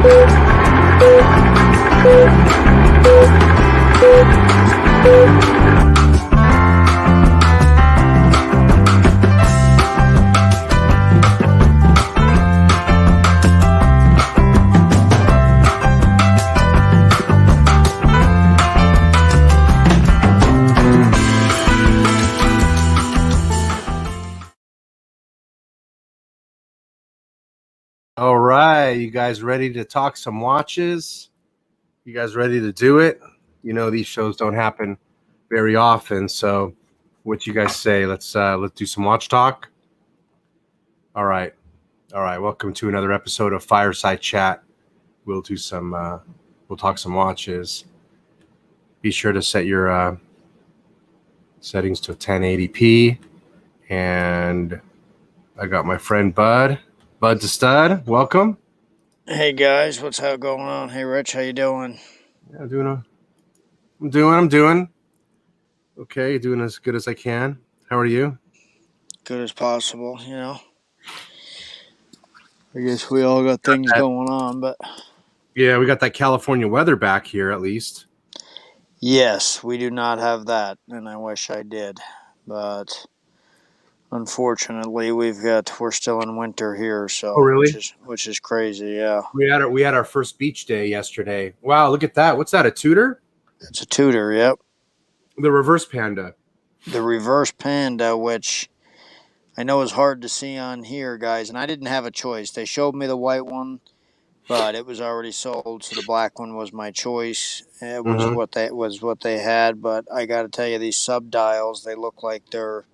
All right, you guys ready to talk some watches? You guys ready to do it? You know these shows don't happen very often, so what you guys say? Let's do some watch talk. All right. Welcome to another episode of Fireside Chat. We'll do some we'll talk some watches. Be sure to set your settings to 1080p, and I got my friend Bud to Stud. Welcome. Hey guys, what's going on? Hey Rich, how you doing? Yeah, I'm doing okay, doing as good as I can. How are you? Good as possible, you know. I guess we all got things going on, but yeah, we got that California weather back here at least. Yes, we do not have that, and I wish I did, but unfortunately, we're still in winter here, so Oh, really? which is crazy, yeah. We had our first beach day yesterday. Wow, look at that. What's that? A Tudor? It's a Tudor, yep. The reverse Panda. The reverse Panda, which I know is hard to see on here, guys, and I didn't have a choice. They showed me the white one, but it was already sold, so the black one was my choice. It was what they had, but I got to tell you, these subdials, they look like they're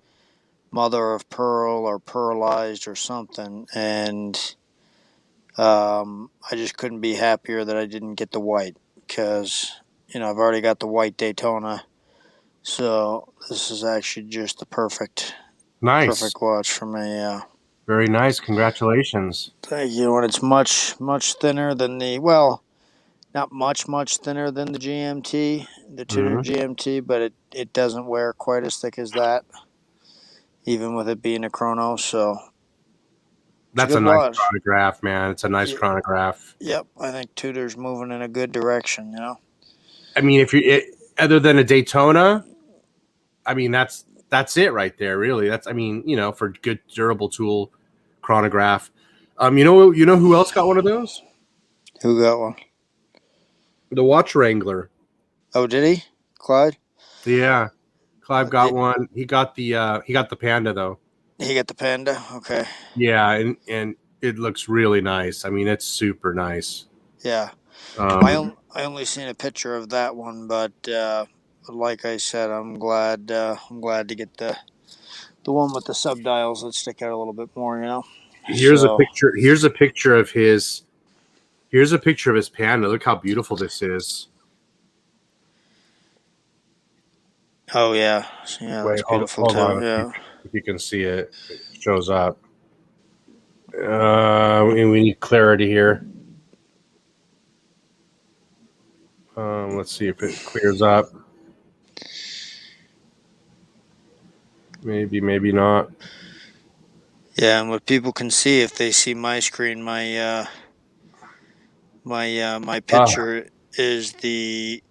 mother of pearl or pearlized or something, and I just couldn't be happier that I didn't get the white because, I've already got the white Daytona, so this is actually just the perfect watch for me, yeah. Very nice. Congratulations. Thank you. And it's much thinner than not much thinner than the GMT, the Tudor GMT, but it doesn't wear quite as thick as that, even with it being a chrono. So that's a nice chronograph, man. It's a nice chronograph. Yep, I think Tudor's moving in a good direction. I mean, other than a Daytona, I mean that's it right there. Really, for good durable tool chronograph. You know who else got one of those? Who got one? The Watch Wrangler. Oh, did he? Clyde? Yeah. Clive got one. He got the Panda though. He got the Panda? Okay. Yeah, and it looks really nice. I mean, it's super nice. Yeah. I only seen a picture of that one, but like I said, I'm glad to get the one with the subdials that stick out a little bit more, Here's a picture of his Panda. Look how beautiful this is. Oh yeah, that's beautiful too. Yeah, if you can see it, it shows up. We need clarity here. Let's see if it clears up. Maybe not. Yeah, and what people can see if they see my screen, my picture is the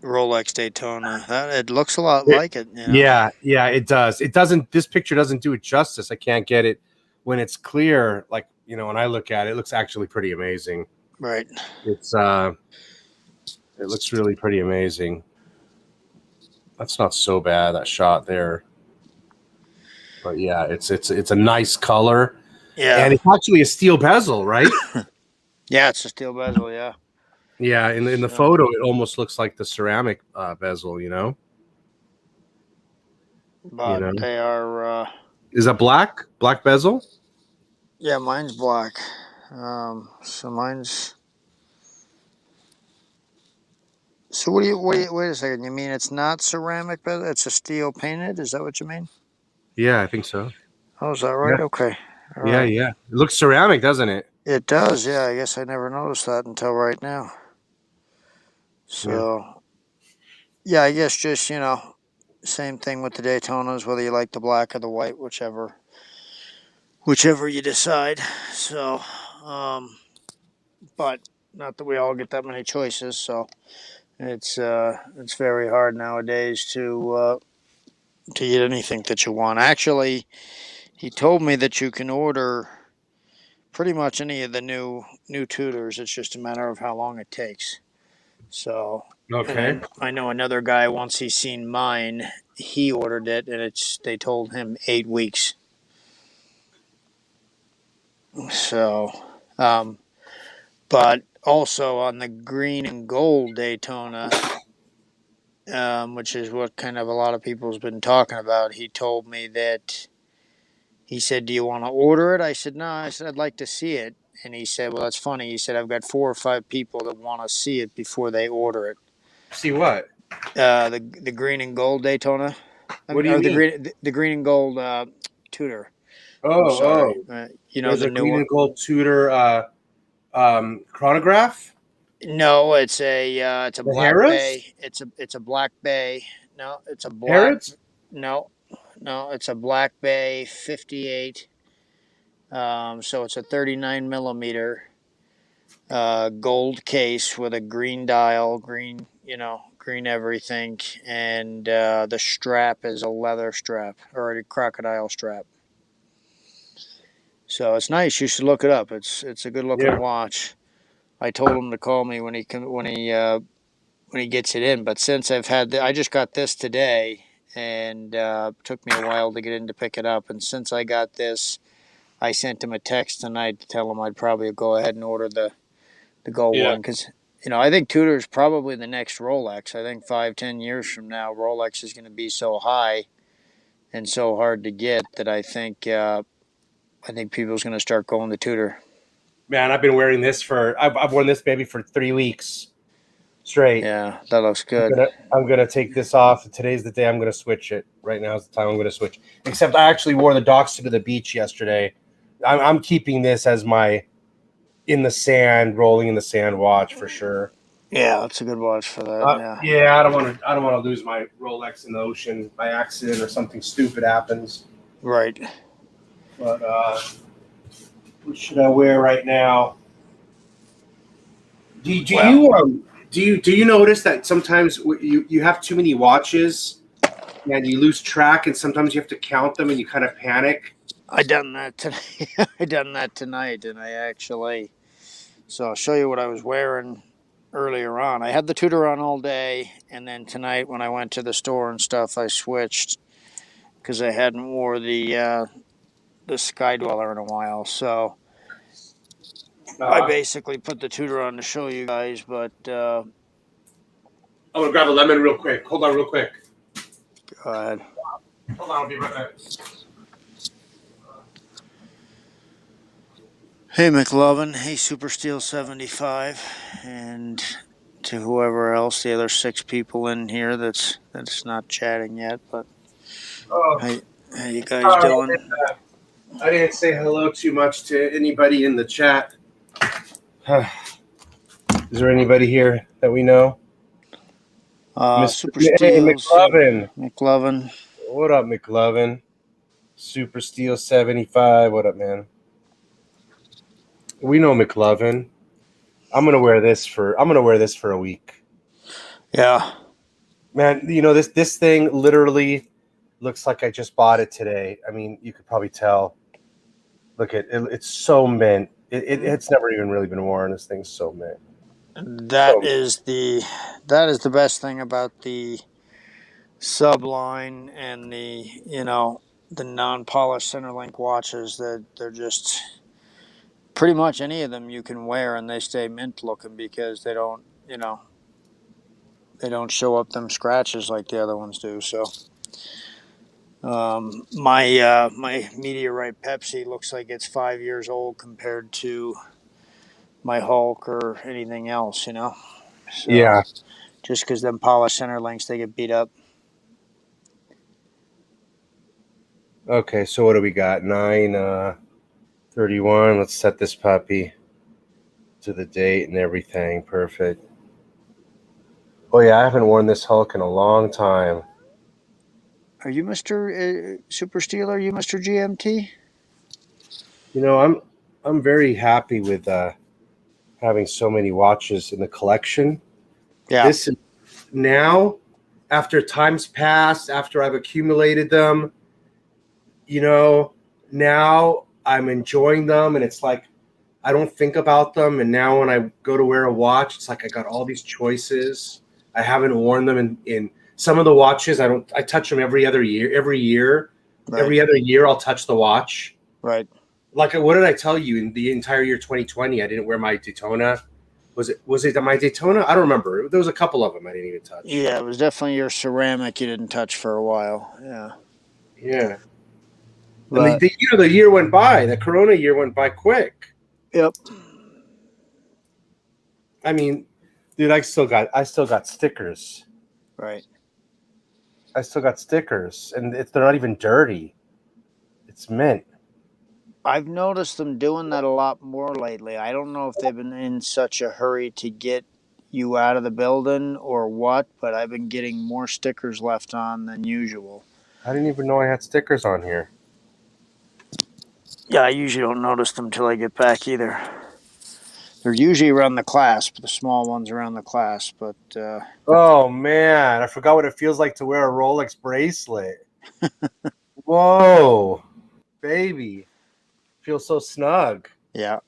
Rolex Daytona. It looks a lot like it. Yeah, it does. It doesn't. This picture doesn't do it justice. I can't get it when it's clear. Like when I look at it, it looks actually pretty amazing. Right. It looks really pretty amazing. That's not so bad, that shot there. But yeah, it's a nice color. Yeah. And it's actually a steel bezel, right? Yeah, it's a steel bezel, yeah. Yeah, in the photo, it almost looks like the ceramic bezel, But they are... Is that black? Black bezel? Yeah, mine's black. So mine's... So what do you wait a second? You mean it's not ceramic bezel? It's a steel painted? Is that what you mean? Yeah, I think so. Oh, is that right? Yeah. Okay. All right. Yeah. It looks ceramic, doesn't it? It does, yeah. I guess I never noticed that until right now. So, yeah, I guess just, same thing with the Daytonas, whether you like the black or the white, whichever you decide. So, but not that we all get that many choices. So it's very hard nowadays to get anything that you want. Actually, he told me that you can order pretty much any of the new Tudors. It's just a matter of how long it takes. So, Okay. and I know another guy, once he's seen mine, he ordered it, and they told him 8 weeks. So, but also on the green and gold Daytona, which is what kind of a lot of people's been talking about, he told me that he said, "Do you want to order it?" I said, "No." I said, "I'd like to see it." And he said, "Well, that's funny." He said, "I've got 4 or 5 people that want to see it before they order it." See what? The green and gold Daytona, What do you or mean? the green and gold Tudor. I'm sorry. Oh. The There's a new green one. and gold Tudor chronograph. No, it's a The black Harrods. bay. It's a black bay. No, it's a black. Harrods. No, no, it's a black bay 58. So it's a 39 millimeter gold case with a green dial, green everything, and the strap is a leather strap or a crocodile strap. So it's nice. You should look it up. It's a good looking Yeah. watch. I told him to call me when he gets it in. But since I just got this today, and took me a while to get in to pick it up. And since I got this, I sent him a text tonight to tell him I'd probably go ahead and order the gold Yeah. one because I think Tudor is probably the next Rolex. I think 5-10 years from now, Rolex is going to be so high and so hard to get that I think people's going to start going to Tudor. Man, I've been wearing this I've worn this baby for 3 weeks straight. Yeah, that looks I'm good. gonna I'm gonna take this off. Today's the day I'm gonna switch it. Right now is the time I'm gonna switch. Except I actually wore the docks to the beach yesterday. I'm keeping this as my rolling in the sand watch for sure. Yeah, that's a good watch for that. Yeah. Yeah, I don't want to lose my Rolex in the ocean by accident or something stupid happens. Right. But what should I wear right now? Well, Do you notice that sometimes you have too many watches and you lose track, and sometimes you have to count them and you kind of panic? I done that tonight. I done that tonight, and So I'll show you what I was wearing earlier on. I had the Tudor on all day, and then tonight when I went to the store and stuff, I switched because I hadn't wore the Sky Dweller in a while. So I basically put the Tudor on to show you guys, but I'm gonna grab a lemon real quick. Hold on, real quick. go ahead. Hold on, I'll be right back. Hey McLovin, hey Super Steel 75, and to whoever else, the other 6 people in here that's not chatting yet. But Oh, how you guys doing? I didn't say hello too much to anybody in the chat. Is there anybody here that we know? Super Hey, Steels, McLovin. McLovin. What up, McLovin? Super Steel 75. What up, man? We know McLovin. I'm gonna wear this for a week. Yeah. Man, this thing literally looks like I just bought it today. I mean, you could probably tell. Look at it, it's so mint. It's never even really been worn. This thing's so mint. That is the best thing about the subline and the non-polished Centerlink watches, that they're just pretty much any of them you can wear and they stay mint looking because they don't show up them scratches like the other ones do. So my Meteorite Pepsi looks like it's 5 years old compared to my Hulk or anything else. So Yeah. just because them polished center links, they get beat up. Okay, so what do we got? 9:31. Let's set this puppy to the date and everything. Perfect. Oh yeah, I haven't worn this Hulk in a long time. Are you Mr. Super Steel? Are you Mr. GMT? I'm very happy with having so many watches in the collection. Yeah. This is now, after time's passed, after I've accumulated them, now I'm enjoying them, and it's like I don't think about them. And now when I go to wear a watch, it's like I got all these choices. I haven't worn them in some of the watches. I touch them every other year. Right. Every other year, I'll touch the watch. Right. Like, what did I tell you in the entire year 2020? I didn't wear my Daytona. Was it my Daytona? I don't remember. There was a couple of them I didn't even touch. Yeah, it was definitely your ceramic you didn't touch for a while. Yeah. Yeah. But, And the year went by. The Corona year went by quick. yep. I mean, dude, I still got stickers. Right. I still got stickers, and they're not even dirty. It's mint. I've noticed them doing that a lot more lately. I don't know if they've been in such a hurry to get you out of the building or what, but I've been getting more stickers left on than usual. I didn't even know I had stickers on here. Yeah, I usually don't notice them till I get back either. They're usually around the clasp, the small ones around the clasp, but Oh man, I forgot what it feels like to wear a Rolex bracelet. Whoa, baby, feels so snug. yeah.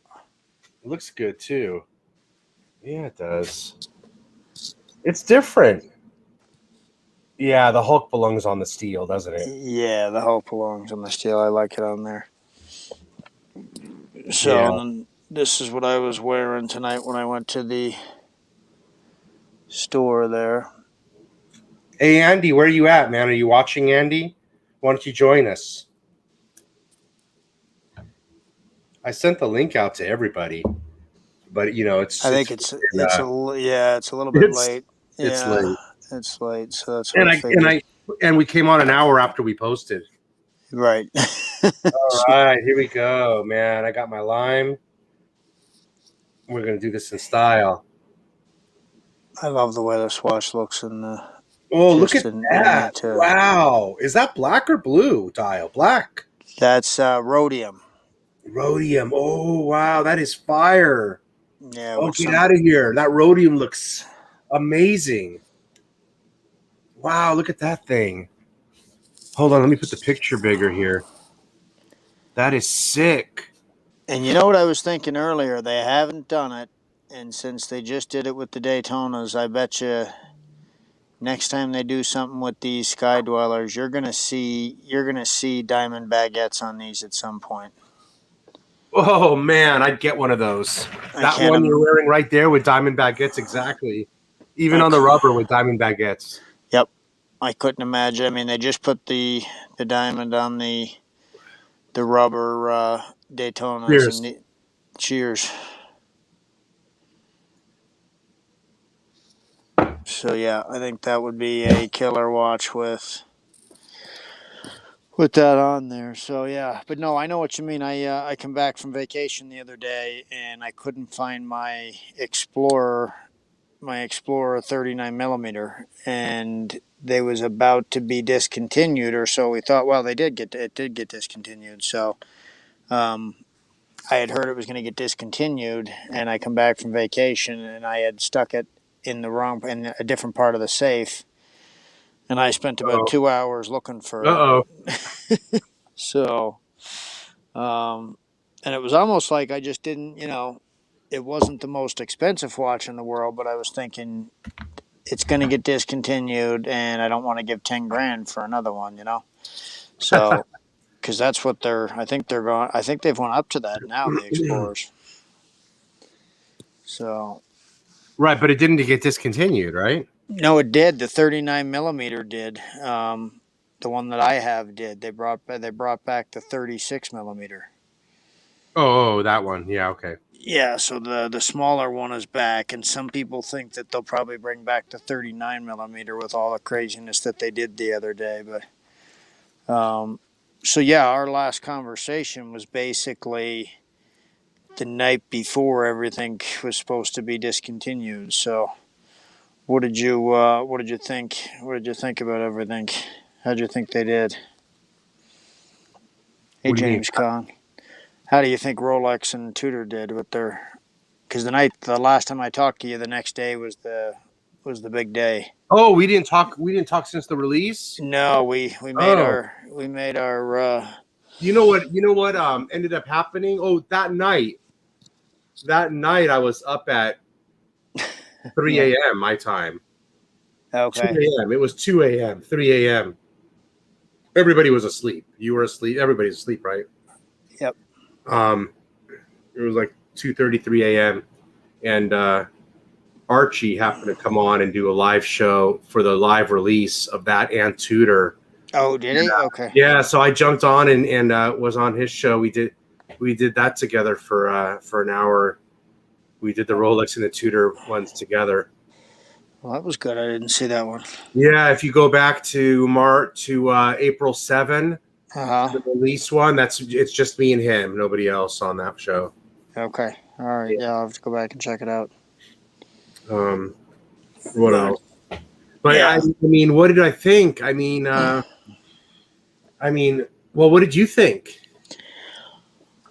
It looks good too. Yeah, it does. It's different. Yeah, the Hulk belongs on the steel, doesn't it? Yeah, the Hulk belongs on the steel. I like it on there. So, Yeah. and then this is what I was wearing tonight when I went to the store there. Hey, Andy, where are you at, man? Are you watching, Andy? Why don't you join us? I sent the link out to everybody, but I think it's a little bit late. It's Yeah, late, it's late, so that's what I figured. and we came on an hour after we posted. Right. All right, here we go, man. I got my lime. We're gonna do this in style. I love the way this watch looks in the. Oh, look Just at in that! it too. Wow, is that black or blue dial? Black. That's rhodium. Rhodium. Oh, wow, that is fire. Yeah. Oh, get out of here! That rhodium looks amazing. Wow, look at that thing. Hold on, let me put the picture bigger here. That is sick. And you know what I was thinking earlier? They haven't done it, and since they just did it with the Daytonas, I bet you next time they do something with these Sky Dwellers, you're gonna see diamond baguettes on these at some point. Oh man, I'd get one of those. That one you're wearing right there with diamond baguettes, exactly. Even on the rubber with diamond baguettes. Yep, I couldn't imagine. I mean, they just put the diamond on the rubber Daytonas. Cheers. And cheers. So yeah, I think that would be a killer watch with that on there. So yeah, but no, I know what you mean. I come back from vacation the other day and I couldn't find my Explorer 39 millimeter, and they was about to be discontinued, or so we thought. Well, it did get discontinued. So I had heard it was going to get discontinued, and I come back from vacation and I had stuck it in a different part of the safe. And I spent about 2 hours looking for it. So, and it was almost like I just didn't, it wasn't the most expensive watch in the world, but I was thinking it's going to get discontinued and I don't want to give 10 grand for another one, So, because that's what I think they've went up to that now, the Explorers. So. Right, but it didn't get discontinued, right? No, it did. The 39 millimeter did. The one that I have did. They brought back the 36 millimeter. Oh, that one. Yeah, okay. Yeah, so the smaller one is back, and some people think that they'll probably bring back the 39 millimeter with all the craziness that they did the other day. But so yeah, our last conversation was basically the night before everything was supposed to be discontinued. So. What did you think? What did you think about everything? How'd you think they did? Hey, James Conn. How do you think Rolex and Tudor did with their because the last time I talked to you, the next day was the big day. Oh, we didn't talk. We didn't talk since the release. No, we made Oh, our you know what? You know what? Ended up happening. Oh, that night. That night, I was up at 3 yeah. a.m. my time. Okay. 2 a.m. It was 2 a.m. 3 a.m. Everybody was asleep. You were asleep. Everybody's asleep, right? Yep. It was like 2:33 a.m. and Archie happened to come on and do a live show for the live release of that and Tudor. Oh, did he? Okay. Yeah, so I jumped on and was on his show. We did that together for an hour. We did the Rolex and the Tudor ones together. Well, that was good. I didn't see that one. Yeah, if you go back to April 7, Uh-huh. the release one, it's just me and him, nobody else on that show. Okay. All right. Yeah, I'll have to go back and check it out. What else? But Yeah. I mean, what did I think? I mean, well, what did you think?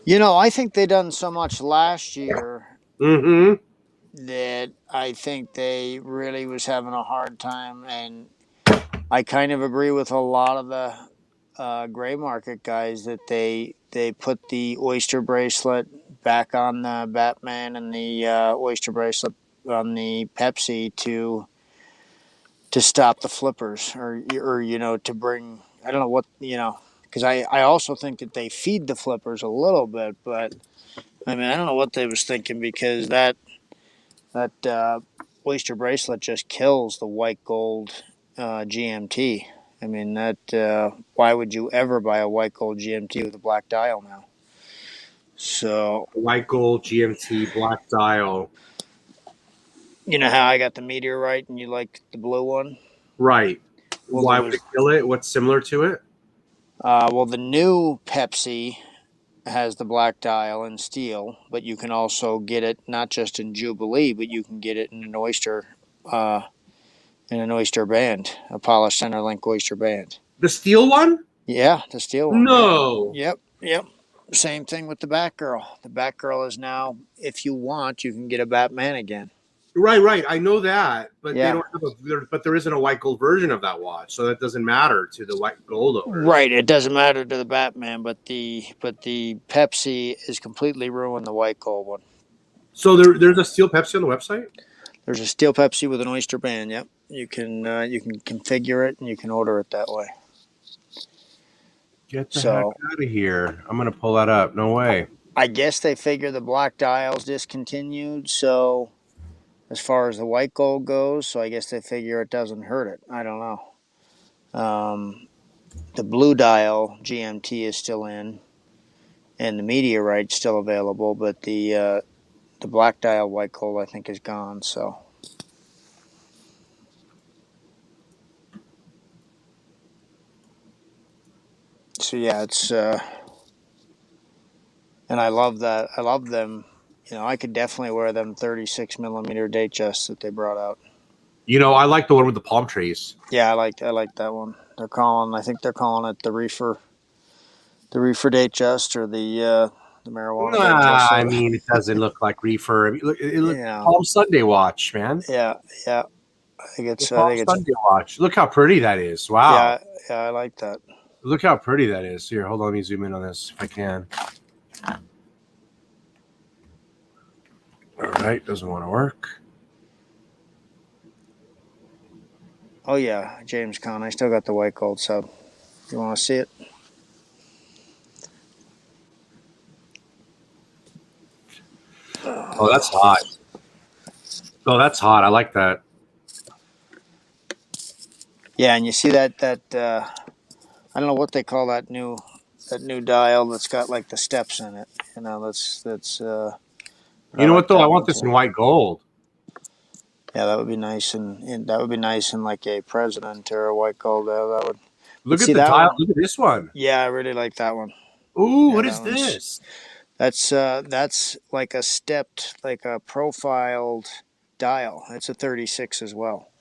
I think they done so much last year Mm-hmm. that I think they really was having a hard time, and I kind of agree with a lot of the gray market guys that they put the oyster bracelet back on the Batman and the oyster bracelet on the Pepsi to stop the flippers or to bring, I don't know what, because I also think that they feed the flippers a little bit, but I mean I don't know what they was thinking, because that oyster bracelet just kills the white gold GMT. I mean why would you ever buy a white gold GMT with a black dial now? So White gold GMT black dial. you know how I got the meteorite and you like the blue one? Right. Well, Why would it kill it? What's similar to it? the new Pepsi has the black dial in steel, but you can also get it not just in Jubilee, but you can get it in uh, an oyster band, a polished Centerlink oyster band. The steel one? Yeah, the steel one. No. Yep. Same thing with the Batgirl. The Batgirl is now, if you want, you can get a Batman again. Right. I know that, but they Yeah. don't have but there isn't a white gold version of that watch, so that doesn't matter to the white gold owners. Right. It doesn't matter to the Batman, but the Pepsi is completely ruined the white gold one. So there's a steel Pepsi on the website? There's a steel Pepsi with an oyster band. Yep. You can configure it and you can order it that way. Get the heck out of here. I'm gonna pull that up. No way. I guess they figure the black dial's discontinued, so as far as the white gold goes, so I guess they figure it doesn't hurt it. I don't know. The blue dial GMT is still in, and the meteorite's still available, but the black dial white gold I think is gone. So yeah, it's and I love that. I love them. I could definitely wear them 36 millimeter Datejusts that they brought out. I like the one with the palm trees. Yeah, I like that one. I think they're calling it the reefer Datejust, or the marijuana Datejust. I mean, it doesn't look like reefer. I mean, look Palm Sunday watch, man. Yeah. I think it's Sunday watch. Look how pretty that is. Wow. Yeah, I like that. Look how pretty that is. Here, hold on. Let me zoom in on this if I can. All right, doesn't want to work. Oh yeah, James Conn. I still got the white gold sub. You want to see it? Oh, that's hot. Oh, that's hot. I like that. Yeah, and you see that I don't know what they call that new dial that's got like the steps in it. That's. You know what though? I want this in white gold. Yeah, that would be nice, and that would be nice in like a president or a white gold. That would. Look at the dial. Look at this one. Yeah, I really like that one. Ooh, what is this? That's like a stepped, like a profiled dial. It's a 36 as well.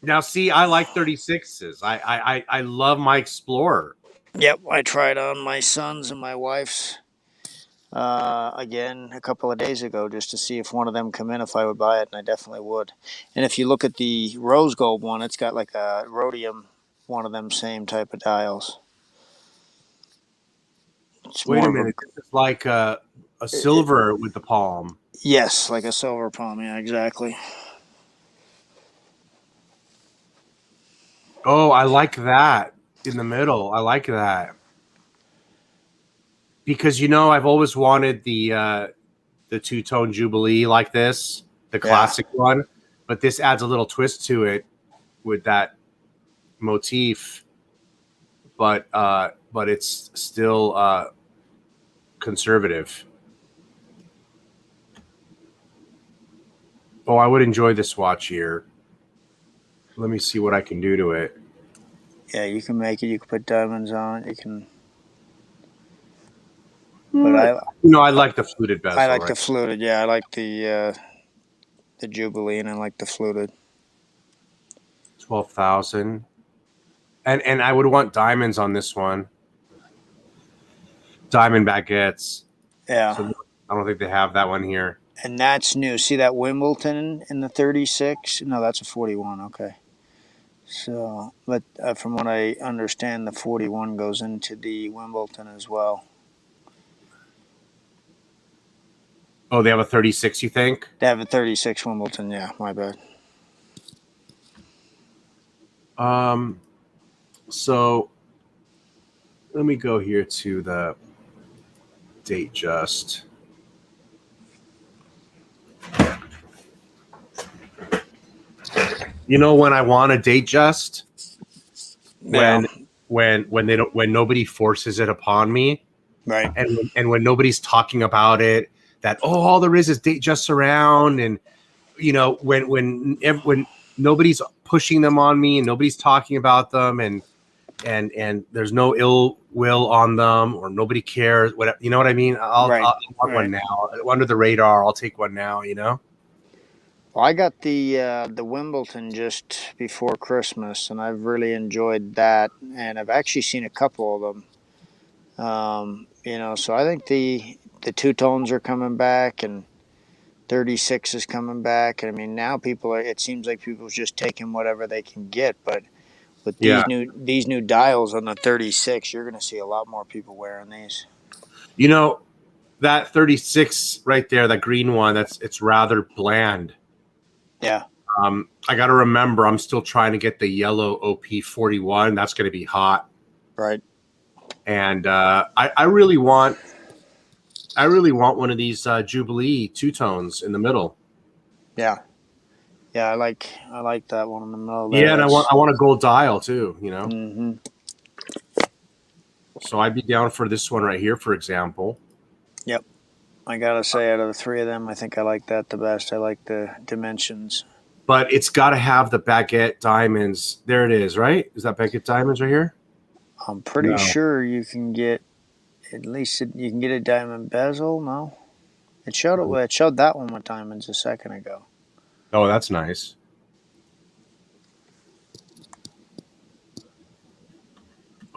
Now, see, I like 36s. I love my Explorer. Yep, I tried on my son's and my wife's again a couple of days ago just to see if one of them come in, if I would buy it, and I definitely would. And if you look at the rose gold one, it's got like a rhodium, one of them same type of dials. It's Wait more a of minute. This is like a silver with the palm. yes, like a silver palm. Yeah, exactly. Oh, I like that in the middle. I like that. Because I've always wanted the two-tone Jubilee like this, the classic one, but this adds a little twist to it with that motif, but it's still conservative. Oh, I would enjoy this watch here. Let me see what I can do to it. Yeah, you can make it. You can put diamonds on it. You can. But I like the fluted bezel. I like right? the fluted. Yeah, I like the Jubilee, and I like the fluted. 12,000, and I would want diamonds on this one. Diamond baguettes. Yeah. So I don't think they have that one here. And that's new. See that Wimbledon in the 36? No, that's a 41. Okay. So, but from what I understand, the 41 goes into the Wimbledon as well. Oh, they have a 36, you think? They have a 36 Wimbledon. Yeah, my bad. So let me go here to the Datejust. When I want a Datejust, when when nobody forces it upon me, right? And when nobody's talking about it, that all there is Datejusts around, and when nobody's pushing them on me and nobody's talking about them, and there's no ill will on them, or nobody cares. Whatever, you know what I mean? I'll want one now, under the radar. I'll take one now. Well, I got the Wimbledon just before Christmas, and I've really enjoyed that. And I've actually seen a couple of them. So I think the two tones are coming back, and 36 is coming back. And I mean, now it seems like people's just taking whatever they can get. But with these new dials on the 36, you're going to see a lot more people wearing these. That 36 right there, that green one, it's rather bland. Yeah. I got to remember, I'm still trying to get the yellow OP41. That's going to be hot. Right. And I really want one of these Jubilee two-tones in the middle. Yeah. Yeah, I like that one in the middle there. Yeah, and I want a gold dial too, Mm-hmm. So I'd be down for this one right here, for example. Yep. I gotta say, out of the three of them, I think I like that the best. I like the dimensions. But it's got to have the baguette diamonds. There it is, right? Is that baguette diamonds right here? I'm pretty sure you can get you can get a diamond bezel. No, it showed that one with diamonds a second ago. Oh, that's nice.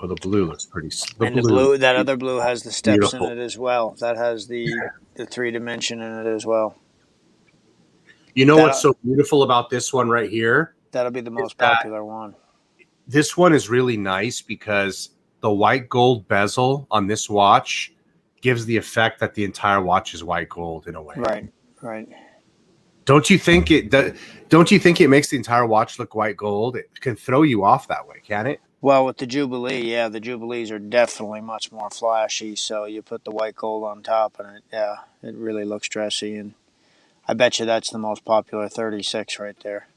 Oh, the blue looks pretty. That other blue has the steps beautiful. in it as well. That has the 3-dimension in it as well. What's so beautiful about this one right here? That'll be the most popular one. This one is really nice because the white gold bezel on this watch gives the effect that the entire watch is white gold in a way. Right. Don't you think it makes the entire watch look white gold? It can throw you off that way, can it? Well, with the Jubilee, yeah, the Jubilees are definitely much more flashy. So you put the white gold on top, and it really looks dressy. And I bet you that's the most popular 36 right there.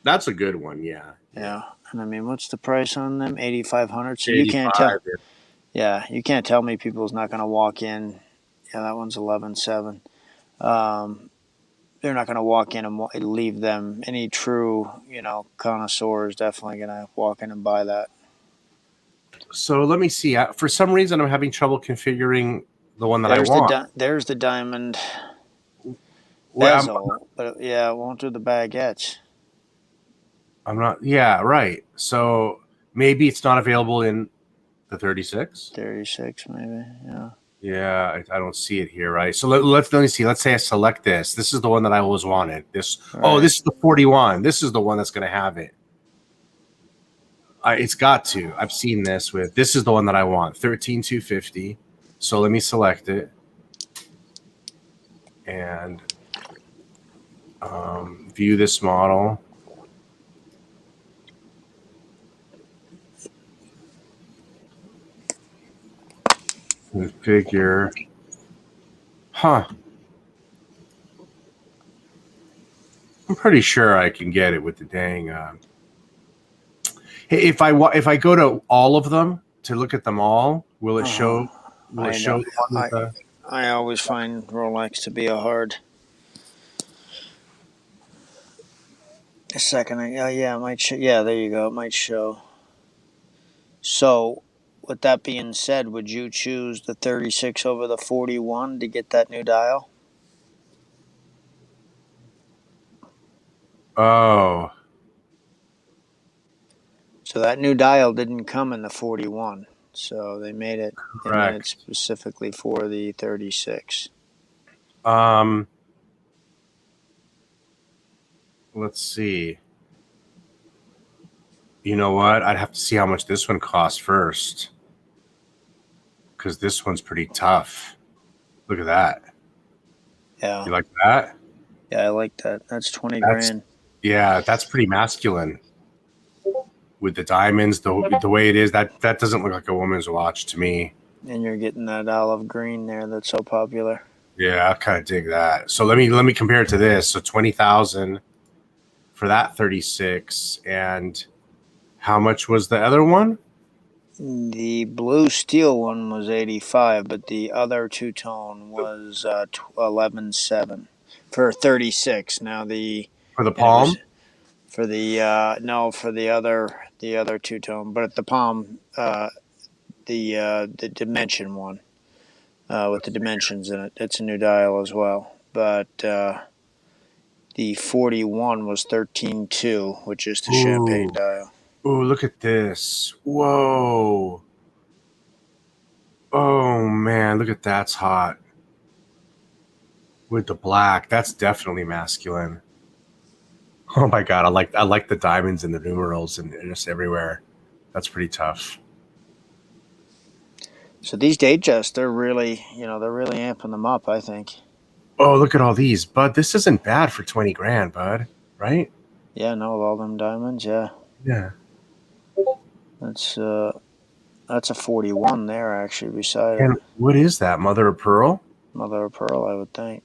That's a good one, yeah. Yeah, and I mean, what's the price on them? 8,500. So you can't tell. Yeah, you can't tell me people's not going to walk in. Yeah, that one's 11,700. They're not going to walk in and leave them. Any true, connoisseur is definitely going to walk in and buy that. So let me see. For some reason, I'm having trouble configuring the one that I want. There's the diamond bezel, but it won't do the baguettes. I'm not. Yeah, right. So maybe it's not available in the 36. 36, maybe. Yeah. Yeah, I don't see it here, right? So let me see. Let's say I select this. This is the one that I always wanted. This. Right. Oh, this is the 41. This is the one that's going to have it. It's got to. I've seen this with. This is the one that I want. 13,250. So let me select it. And view this model. Figure. Huh. I'm pretty sure I can get it with the dang. If I go to all of them to look at them all, will it show? Will it show the one with the? I always find Rolex to be a hard. A second, yeah, it might show. Yeah, there you go. It might show. So, with that being said, would you choose the 36 over the 41 to get that new dial? Oh. So that new dial didn't come in the 41. So they made it. They made it specifically for the 36. Let's see. You know what? I'd have to see how much this one costs first, because this one's pretty tough. Look at that. Yeah. You like that? Yeah, I like that. That's 20 grand. Yeah, that's pretty masculine. With the diamonds, the way it is, that doesn't look like a woman's watch to me. And you're getting that olive green there that's so popular. Yeah, I kind of dig that. So let me compare it to this. So 20,000 for that 36, and how much was the other one? The blue steel one was 85, but the other two-tone was 11.7 for 36. Now For the palm? For the for the other two-tone, but at the palm, the dimension one with the dimensions in it. It's a new dial as well, but the 41 was 13.2, which is the champagne dial. Oh, look at this. Whoa. Oh, man. Look at that's hot. With the black. That's definitely masculine. Oh, my God. I like the diamonds and the numerals and just everywhere. That's pretty tough. So these Datejust, they're really amping them up, I think. Oh, look at all these. Bud, this isn't bad for 20 grand, bud. Right? Yeah, no, with all them diamonds, yeah. Yeah. That's a 41 there, actually, beside And it. what is that? Mother of pearl? Mother of pearl, I would think.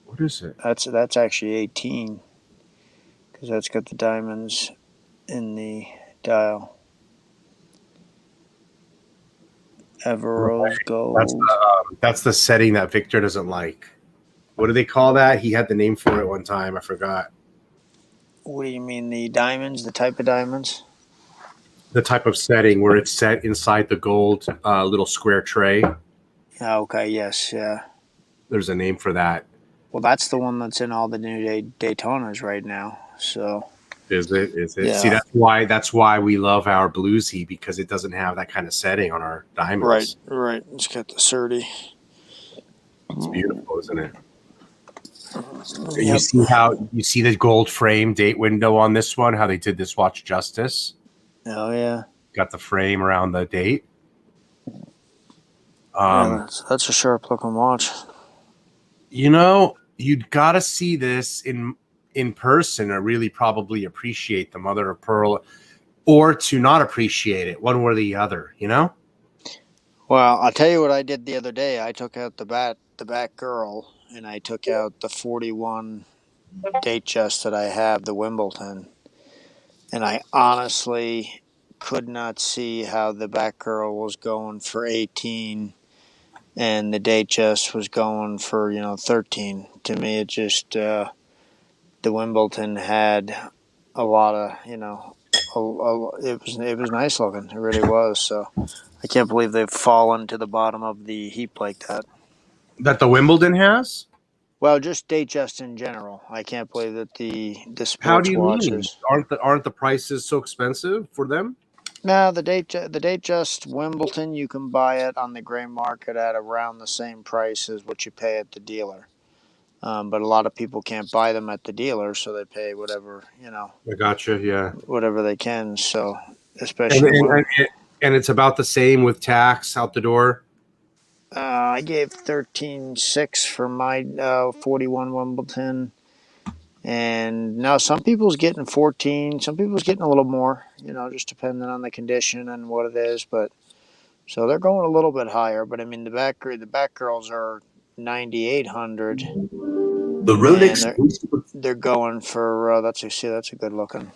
What is it? That's actually 18, because that's got the diamonds in the dial. Everose gold. That's the setting that Victor doesn't like. What do they call that? He had the name for it one time. I forgot. What do you mean, the diamonds? The type of diamonds? The type of setting where it's set inside the gold little square tray. Okay, yes, yeah. There's a name for that. Well, that's the one that's in all the new Daytonas right now. So is it? Yeah. See, that's why we love our bluesy, because it doesn't have that kind of setting on our diamonds. Right. It's got the 30. It's beautiful, isn't it? Yep. You see the gold frame date window on this one, how they did this watch justice. Oh yeah. Got the frame around the date. That's a sharp looking watch. You'd got to see this in person to really probably appreciate the mother of pearl, or to not appreciate it, one or the other. Well, I'll tell you what I did the other day. I took out the back girl, and I took out the 41 Datejust that I have, the Wimbledon, and I honestly could not see how the back girl was going for 18 and the Datejust was going for 13. To me, it just the Wimbledon had a lot of it was nice looking. It really was. So I can't believe they've fallen to the bottom of the heap like that. That the Wimbledon has? Well, just Datejust in general. I can't believe that the sports How do you watches. mean? Aren't the prices so expensive for them? Now the Datejust Wimbledon, you can buy it on the gray market at around the same price as what you pay at the dealer. But a lot of people can't buy them at the dealer, so they pay whatever, I gotcha. Yeah. whatever they can. So And, especially and, when and, and it's about the same with tax out the door. I gave 13.6 for my 41 Wimbledon, and now some people's getting 14. Some people's getting a little more, just depending on the condition and what it is. But so they're going a little bit higher. But I mean, the back girls are 9,800. The Rolex They're going for that's a good looking.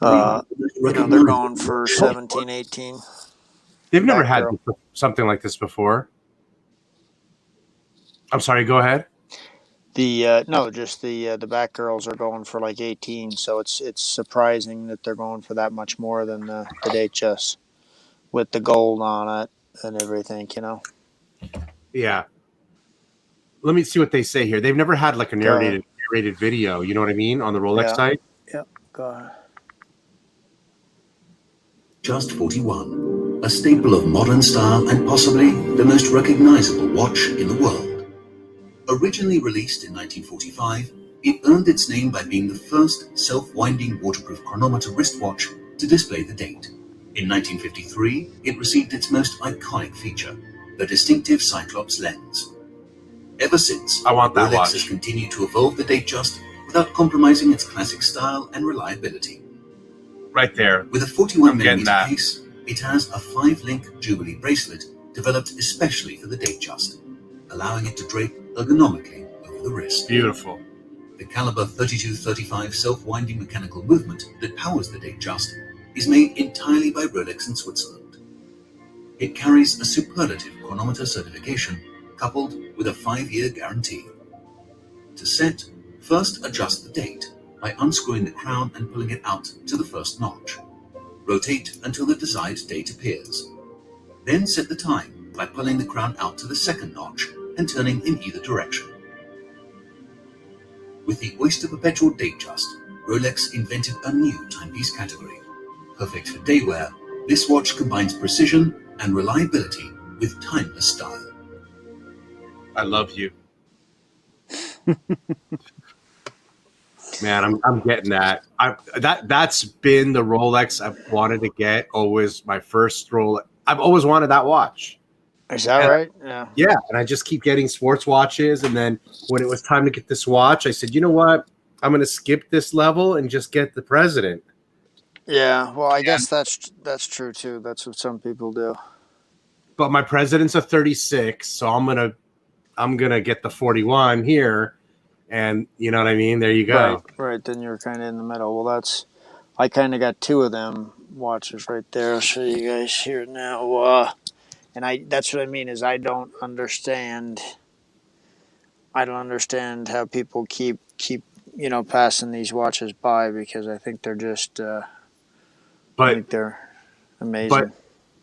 They're They're going for 17, 18. They've never Back had girl. something like this before. I'm sorry. Go ahead. The back girls are going for like 18. So it's surprising that they're going for that much more than the Datejust with the gold on it and everything. Yeah. Let me see what they say here. They've never had like a narrated video. You know what I mean? On the Rolex site. Yep. Go ahead. Just 41, a staple of modern style and possibly the most recognizable watch in the world. Originally released in 1945, it earned its name by being the first self-winding waterproof chronometer wristwatch to display the date. In 1953, it received its most iconic feature, the distinctive Cyclops lens. Ever since, I want that Rolex watch. has continued to evolve the Datejust without compromising its classic style and reliability. Right there. With a 41mm case, it has a 5-link Jubilee bracelet developed especially for the Datejust, allowing it to drape ergonomically over the wrist. Beautiful. The caliber 3235 self-winding mechanical movement that powers the Datejust is made entirely by Rolex in Switzerland. It carries a superlative chronometer certification coupled with a 5-year guarantee. To set, first adjust the date by unscrewing the crown and pulling it out to the first notch. Rotate until the desired date appears. Then set the time by pulling the crown out to the second notch and turning in either direction. With the Oyster Perpetual Datejust, Rolex invented a new timepiece category. Perfect for day wear, this watch combines precision and reliability with timeless style. I love you. Man, I'm getting that. That's been the Rolex I've wanted to get. Always my first Rolex. I've always wanted that watch. Is that right? Yeah. Yeah, and I just keep getting sports watches. And then when it was time to get this watch, I said, you know what? I'm going to skip this level and just get the President. Yeah. Well, I guess that's true too. That's what some people do. But my President's a 36, so I'm gonna get the 41 here. And you know what I mean? There you go. Right. Then you're kind of in the middle. Well, I kind of got two of them watches right there. I'll show you guys here now. And that's what I mean is I don't understand how people keep passing these watches by, because I think they're just I think they're amazing. But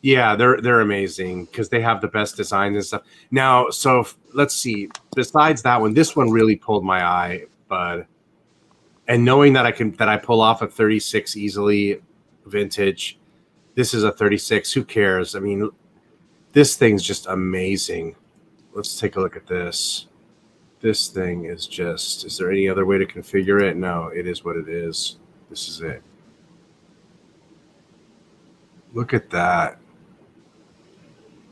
yeah, they're amazing because they have the best designs and stuff. Now, so let's see. Besides that one, this one really pulled my eye, bud. And knowing that I pull off a 36 easily vintage, this is a 36. Who cares? I mean, this thing's just amazing. Let's take a look at this. This thing is just, is there any other way to configure it? No, it is what it is. This is it. Look at that.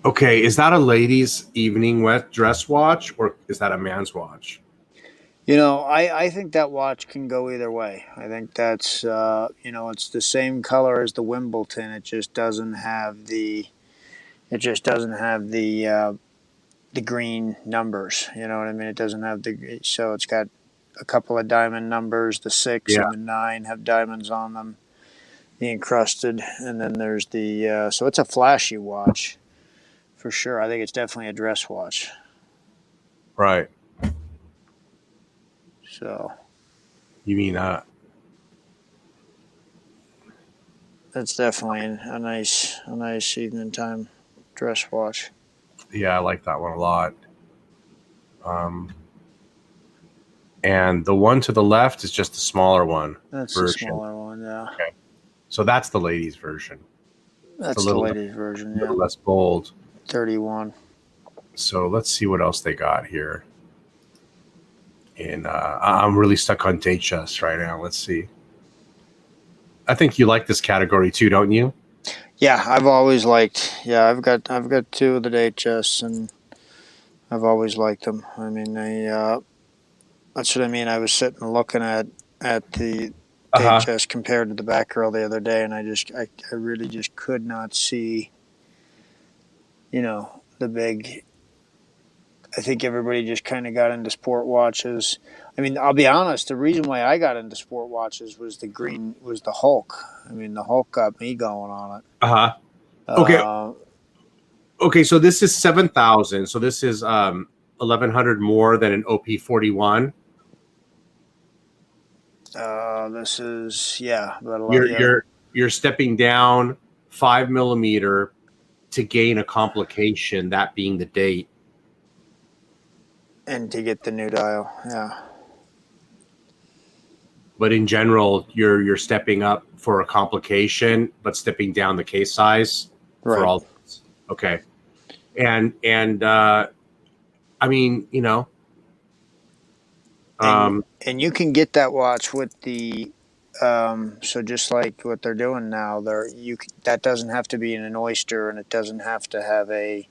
Okay, is that a lady's evening wet dress watch or is that a man's watch? I think that watch can go either way. I think that's it's the same color as the Wimbledon. It just doesn't have the the green numbers. You know what I mean? It doesn't have so it's got a couple of diamond numbers. The 6 and the 9 have diamonds on them, the encrusted, and then there's the so it's a flashy watch for sure. I think it's definitely a dress watch. Right. So you mean that's definitely a nice evening time dress watch. Yeah, I like that one a lot. And the one to the left is just the smaller one. That's the smaller one, yeah. Okay. So that's the ladies version. That's the ladies version, a little less bold. 31. So let's see what else they got here. And I'm really stuck on Datejust right now. Let's see. I think you like this category too, don't you? Yeah, I've always liked. Yeah, I've got 2 of the Datejusts, and I've always liked them. I mean, that's what I mean. I was sitting looking at the Datejust compared to the Batgirl the other day, and I really just could not see, the big. I think everybody just kind of got into sport watches. I mean, I'll be honest. The reason why I got into sport watches was the Hulk. I mean, the Hulk got me going on it. Okay. Okay. So this is 7,000. So this is 1,100 more than an OP41. This is about a lot. You're stepping down 5 millimeter to gain a complication, that being the date. And to get the new dial, yeah. But in general, you're stepping up for a complication, but stepping down the case size for all. Okay, and I mean, and you can get that watch with the. So just like what they're doing now, that doesn't have to be in an oyster, and it doesn't have to have a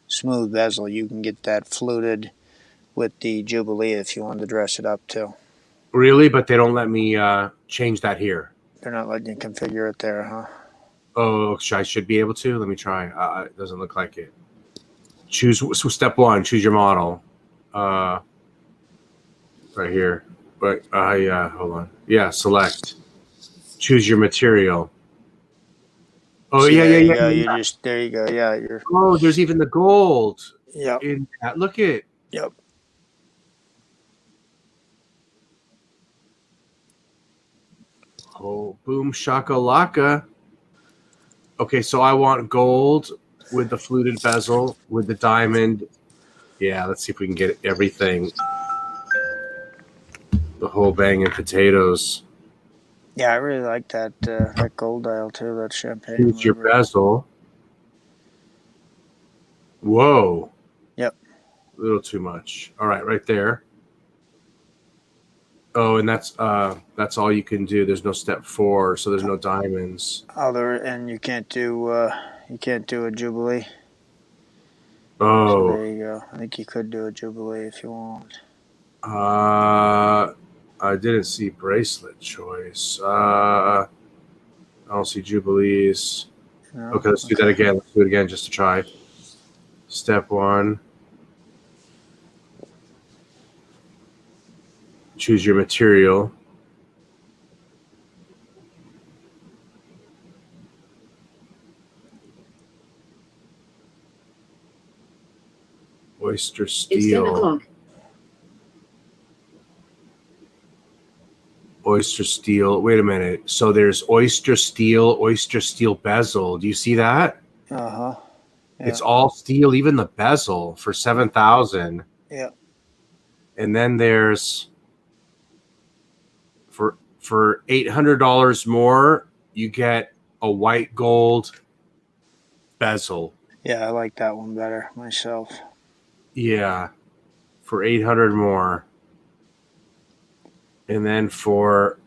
smooth bezel. You can get that fluted with the Jubilee if you want to dress it up too. Really? But they don't let me change that here. They're not letting you configure it there, huh? Oh, I should be able to. Let me try. It doesn't look like it. Choose. So step 1, choose your model. Right here. But yeah, hold on. Yeah, select. Choose your material. Oh, so yeah. There you go. Yeah, Oh, there's even the gold. Yep. In that. Look at. Yep. Oh, boom shakalaka. Okay, so I want gold with the fluted bezel, with the diamond. Yeah, let's see if we can get everything. The whole bang and potatoes. Yeah, I really like that gold dial too. That champagne. Choose your bezel. Whoa. Yep. A little too much. All right there. Oh, and that's all you can do. There's no step 4, so there's no diamonds. And you can't do a Jubilee. Oh. So there you go. I think you could do a Jubilee if you want. I didn't see bracelet choice. I don't see Jubilees. No? Okay, let's do that again. Let's do it again just to try. Step 1. Choose your material. Oyster steel. Oyster steel. Wait a minute. So there's oyster steel bezel. Do you see that? Yeah. It's all steel, even the bezel for 7,000. Yeah. And then there's for $800 more, you get a white gold bezel. Yeah, I like that one better myself. Yeah, for 800 more. And then for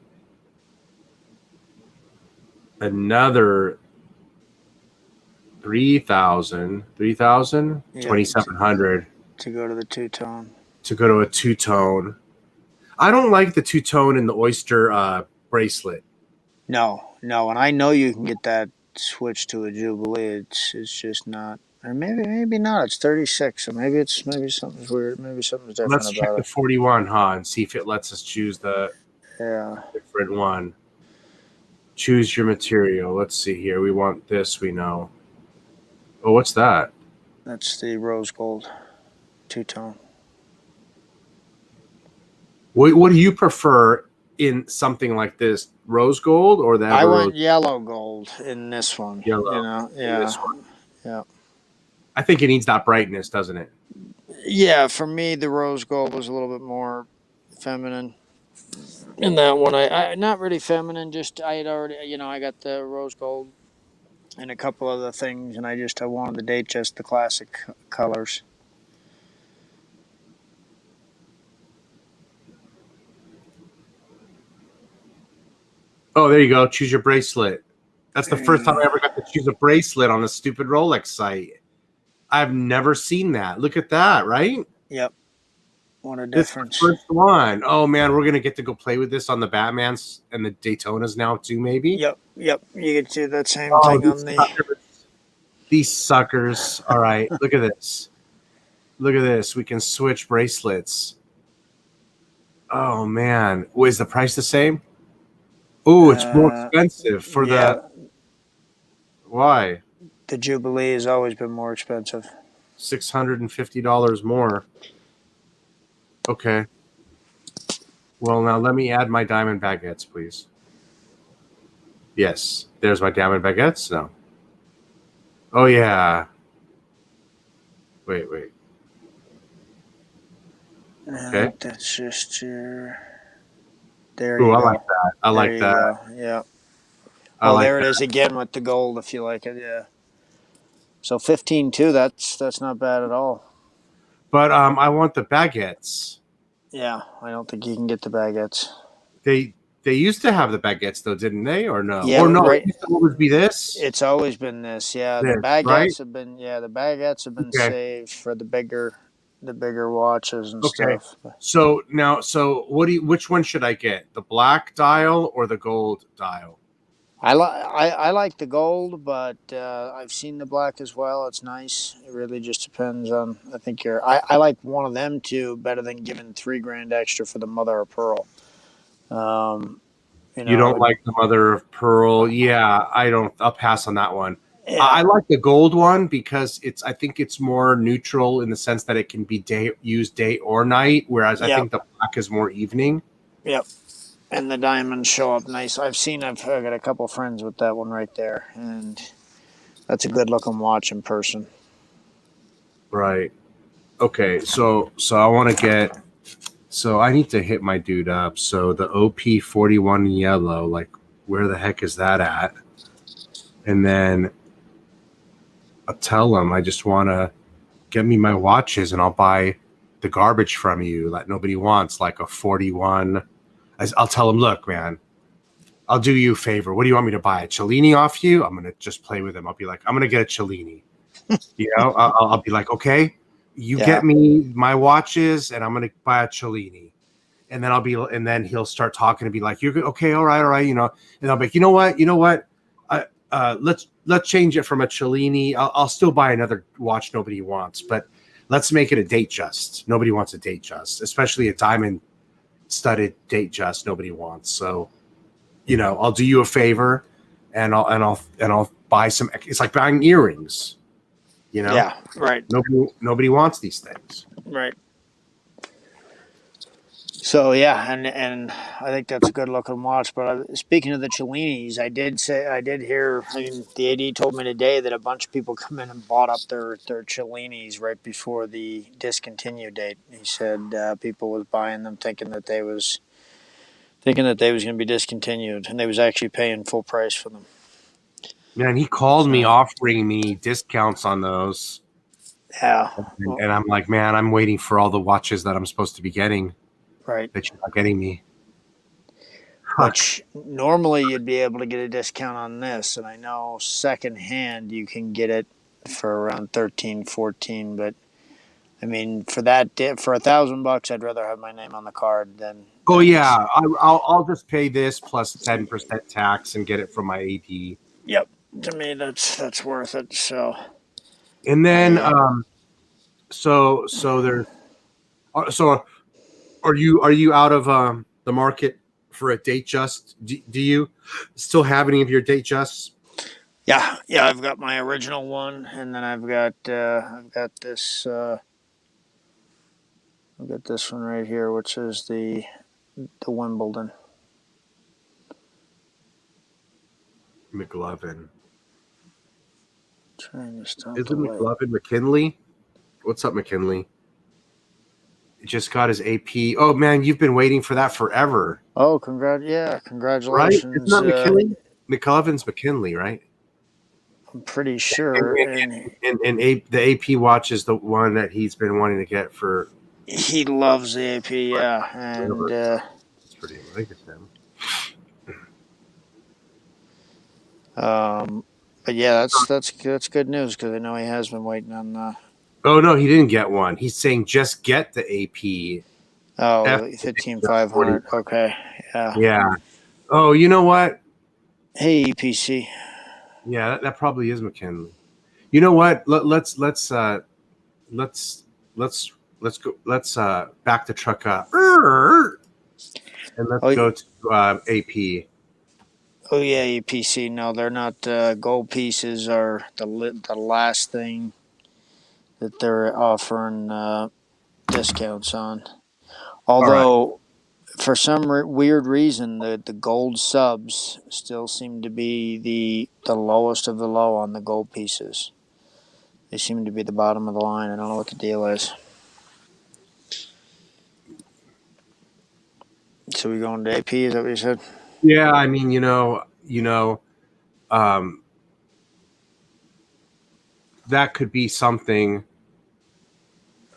another 3,000, 2,700 to go to the two-tone. To go to a two-tone. I don't like the two-tone in the oyster bracelet. No, and I know you can get that switched to a Jubilee. It's just not, or maybe not. It's 36, so maybe something's weird. Maybe something's different about it. Let's check the 41, and see if it lets us choose the different one. Choose your material. Let's see here. We want this. We know. Oh, what's that? That's the rose gold two-tone. What do you prefer in something like this? Rose gold or that? I went yellow gold in this one. Yellow. Yeah. This one. Yeah. I think it needs that brightness, doesn't it? Yeah, for me, the rose gold was a little bit more feminine. in that one, I not really feminine. Just I had already, I got the rose gold and a couple other things, and I wanted the Datejust, the classic colors. Oh, there you go. Choose your bracelet. That's the first time I ever got to choose a bracelet on a stupid Rolex site. I've never seen that. Look at that, right? Yep. What a This difference. is the first one. Oh man, we're gonna get to go play with this on the Batmans and the Daytonas now too, maybe. Yep. You get to do that same thing on the. These suckers. All right, look at this. Look at this. We can switch bracelets. Oh man, is the price the same? Oh, it's more expensive for the. Why? The Jubilee has always been more expensive. $650 more. Okay. Well, now let me add my diamond baguettes, please. Yes, there's my diamond baguettes. No. Oh yeah. Wait. Okay. That's just your. There Ooh, you I go. like that. I like that. Go. Yeah. Oh, like there it is again with the gold, if you like it. Yeah. So 15 too. That's not bad at all. But I want the baguettes. Yeah, I don't think you can get the baguettes. They used to have the baguettes though, didn't they? Or no? Yeah, or no? right. It used to always be this. It's always been this. Yeah, This, the baguettes right? have been. Yeah, the baguettes have been Okay. saved for the bigger watches and Okay. stuff. So now, which one should I get? The black dial or the gold dial? I like the gold, but I've seen the black as well. It's nice. It really just depends on. I think I like one of them too better than giving $3,000 extra for the mother of pearl. You don't like the mother of pearl? Yeah, I don't. I'll pass on that one. Yeah. I like the gold one because I think it's more neutral in the sense that it can be used day or night, whereas I think the black is more evening. Yep. And the diamonds show up nice. I've got a couple friends with that one right there, and that's a good looking watch in person. Right. Okay. So I want to get. So I need to hit my dude up. So the OP41 yellow, like where the heck is that at? And then I'll tell him I just want to get me my watches and I'll buy the garbage from you that nobody wants, like a 41. I'll tell him, look, man, I'll do you a favor. What do you want me to buy? A Cellini off you? I'm going to just play with him. I'll be like, I'm going to get a Cellini. I'll be like, okay, you get me my watches and I'm going to buy a Cellini. And then he'll start talking and be like, you're okay. All right. And I'll be like, you know what? Let's change it from a Cellini. I'll still buy another watch nobody wants, but let's make it a Datejust. Nobody wants a Datejust, especially a diamond studded Datejust. Nobody wants. So, I'll do you a favor, and I'll buy some. It's like buying earrings. Yeah. Right. Nobody wants these things. Right. So yeah, and I think that's a good looking watch. But speaking of the Cellinis, I did hear. I mean, the AD told me today that a bunch of people come in and bought up their Cellinis right before the discontinue date. He said people was buying them thinking that they was going to be discontinued, and they was actually paying full price for them. Man, he called me offering me discounts on those. Yeah, and I'm like, man, I'm waiting for all the watches that I'm supposed to be getting. Right. That you're not getting me. Which normally you'd be able to get a discount on this, and I know secondhand you can get it for around 13, 14, but I mean for $1,000 I'd rather have my name on the card than. Oh yeah, I'll just pay this plus 10% tax and get it from my AD. Yep, to me that's worth it. So. And then so there's Are you out of the market for a Datejust? Do you still have any of your Datejusts? Yeah, I've got my original one, and then I've got this one right here, which is the Wimbledon. McLovin. Trying to stop. Isn't McLovin McKinley? What's up, McKinley? just got his AP. Oh man, you've been waiting for that forever. Oh, Right? congratulations. Isn't that McKinley? McCulloughn's McKinley, right? I'm pretty sure. And The AP watch is the one that he's been wanting to get for. he loves the AP, yeah. And It's pretty. I think it's him. but yeah, that's good news because I know he has been waiting on the. Oh no, he didn't get one. He's saying just get the AP. Oh, 15500. Okay, yeah. Yeah. Oh, you know what? Hey, EPC. Yeah, that probably is McKinley. You know what? Let's go. Let's back the truck up and let's go to AP. Oh yeah, EPC. No, they're not. Gold pieces are the last thing that they're offering discounts on. Although, for some weird reason, the gold subs still seem to be the lowest of the low on the gold pieces. They seem to be the bottom of the line. I don't know what the deal is. So we going to AP? Is that what you said? Yeah, I mean, that could be something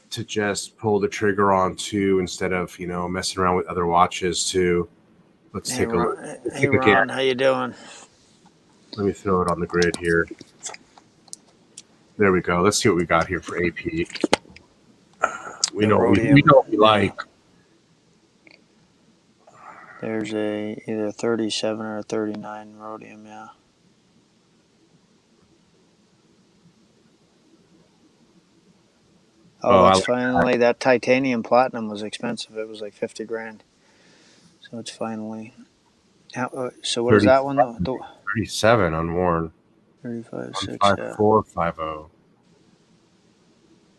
to just pull the trigger on too, instead of messing around with other watches too. Let's take a look. Hey Ron, how you doing? Let me throw it on the grid here. There we go. Let's see what we got here for AP. We know what we like. There's either 37 or 39 rhodium, yeah. Oh, it's finally that titanium platinum was expensive. It was like 50 grand. So it's finally. So what is that one? 37 unworn. 35.6. 5450.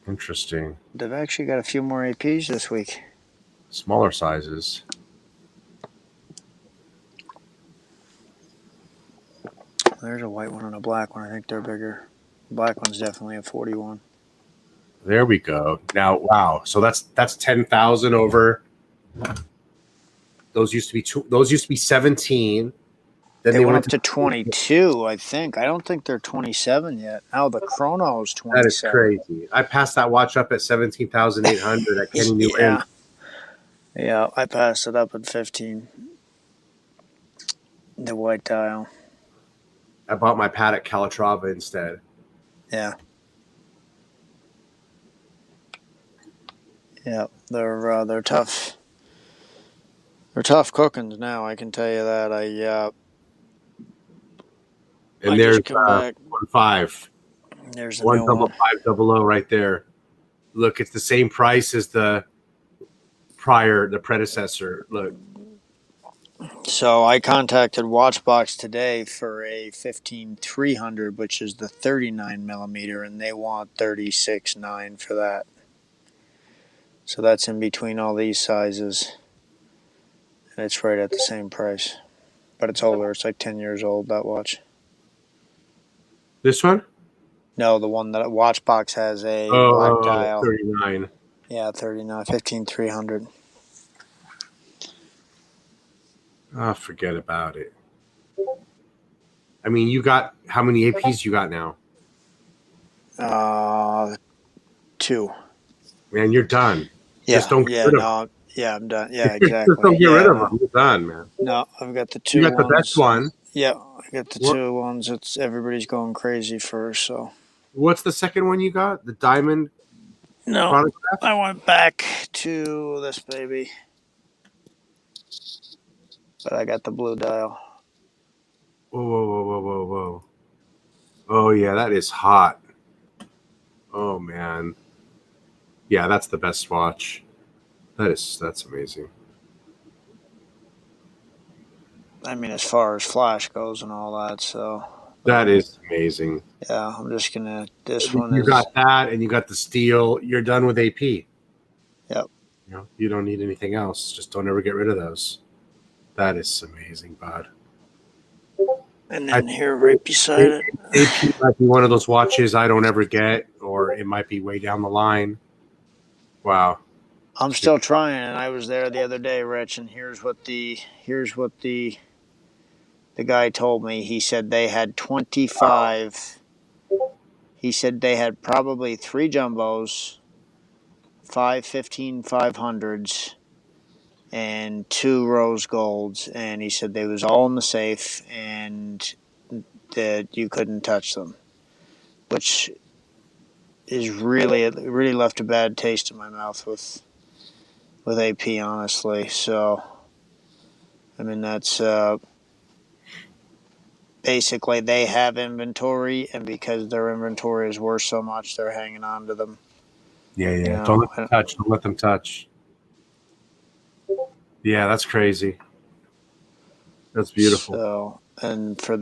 Interesting. They've actually got a few more APs this week. Smaller sizes. There's a white one and a black one. I think they're bigger. The black one's definitely a 41. There we go. Now, wow. So that's 10,000 over. Those used to be 17. Then they went up to 22, I think. I don't think they're 27 yet. Now the chrono is 27. That is crazy. I passed that watch up at 17,800 at Kenny New Inn. Yeah, I passed it up at 15. The white dial. I bought my Patek Calatrava instead. Yeah. Yeah, they're tough. They're tough cookings now. I can tell you that. And there's 1.5. There's 1.500 right there. Look, it's the same price as the predecessor. Look. So I contacted Watchbox today for a 15300, which is the 39 millimeter, and they want 36.9 for that. So that's in between all these sizes, and it's right at the same price. But it's older. It's like 10 years old, that watch. This one? No, the one that Watchbox has a black dial. 39. Yeah, 39, 15300. Oh, forget about it. I mean, you got how many APs you got now? 2. Man, you're done. Yeah, just don't get rid of them. Yeah, I'm done. Yeah, exactly. Just don't get rid of them. You're done, man. No, I've got the 2 You got ones. the best one. Yeah, I got the 2 ones. It's everybody's going crazy for. So. What's the second one you got? The diamond? No, chronograph? I went back to this baby. But I got the blue dial. Whoa. Oh, yeah, that is hot. Oh, man. Yeah, that's the best watch. That's amazing. I mean, as far as flash goes and all that, so. That is amazing. Yeah, I'm just going to, You got that, and you got the steel. You're done with AP. Yep. You don't need anything else. Just don't ever get rid of those. That is amazing, bud. And then here, right beside it. AP might be one of those watches I don't ever get, or it might be way down the line. Wow. I'm still trying, and I was there the other day, Rich, and here's what the guy told me. He said they had 25. He said they had probably 3 jumbos, 5 15-500s, and 2 rose golds, and he said they was all in the safe and that you couldn't touch them, which is really left a bad taste in my mouth with AP, honestly. So, I mean, that's basically they have inventory, and because their inventory is worth so much, they're hanging on to them. Yeah. You know, Don't let them touch. Don't let them touch. Yeah, that's crazy. That's beautiful. So, and from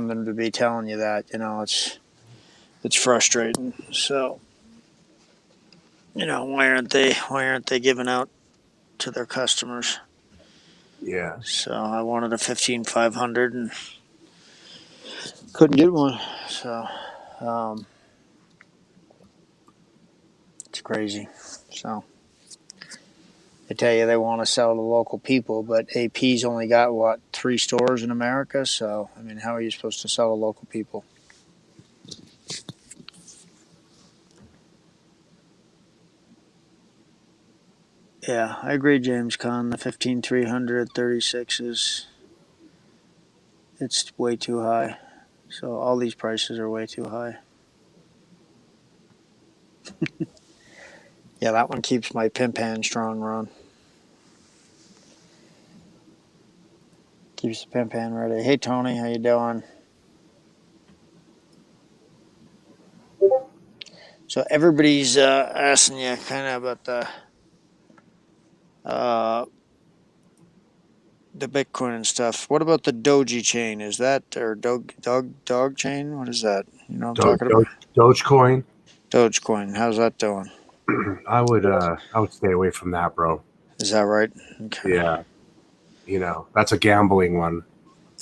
them to be telling you that, it's frustrating. So, why aren't they giving out to their customers? Yeah. So I wanted a 15-500 and couldn't get one. So it's crazy. So they tell you they want to sell to local people, but AP's only got 3 stores in America. So I mean, how are you supposed to sell to local people? Yeah, I agree, James Conn. The 15-300 36 it's way too high. So all these prices are way too high. Yeah, that one keeps my pimp hand strong, Ron. Keeps the pimp hand ready. Hey, Tony, how you doing? So everybody's asking you kind of about the Bitcoin and stuff. What about the Doji chain? Is that or dog chain? What is that? You know what I'm talking about? Dogecoin. Dogecoin. How's that doing? I would stay away from that, bro. Is that right? Okay. Yeah. That's a gambling one.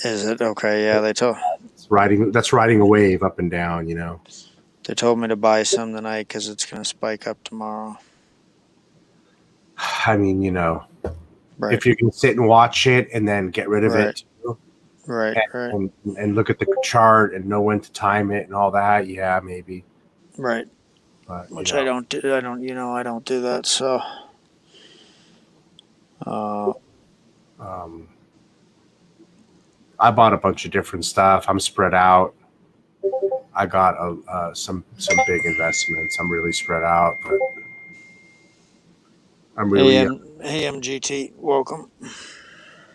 Is it okay? Yeah, That's riding a wave up and down. They told me to buy some tonight because it's gonna spike up tomorrow. I mean, Right. if you can sit and watch it and then get rid of it, Right. and look at the chart and know when to time it and all that, yeah, maybe. Right. But, Which I don't do. I don't do that. So. I bought a bunch of different stuff. I'm spread out. I got some big investments. I'm really spread out, but I'm really Hey, MGT, welcome.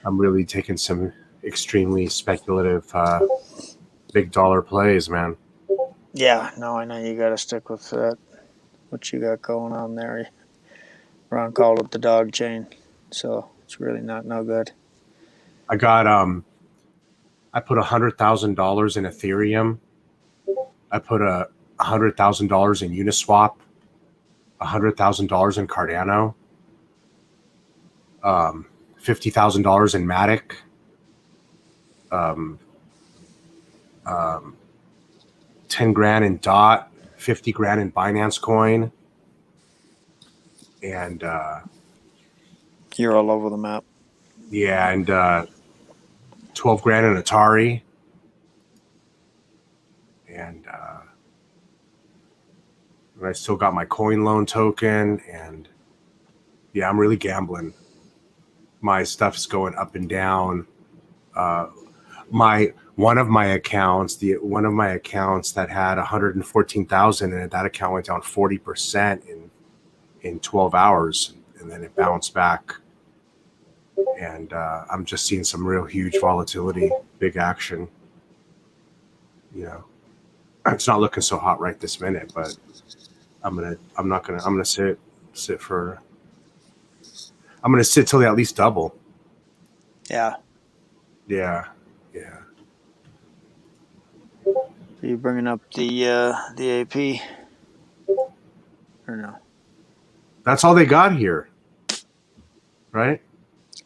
I'm really taking some extremely speculative big dollar plays, man. Yeah, no, I know you got to stick with that. What you got going on there? Ron called it the dog chain, so it's really no good. I got I put $100,000 in Ethereum. I put $100,000 in Uniswap. $100,000 in Cardano. $50,000 in Matic. 10 grand in DOT. 50 grand in Binance Coin. And you're all over the map. Yeah, and 12 grand in Atari. And I still got my coin loan token. And yeah, I'm really gambling. My stuff is going up and down. One of my accounts that had 114,000 in it, that account went down 40% in 12 hours, and then it bounced back. And I'm just seeing some real huge volatility, big action. It's not looking so hot right this minute, but I'm gonna sit till they at least double. Yeah. Yeah. Are you bringing up the AP or no? That's all they got here, right?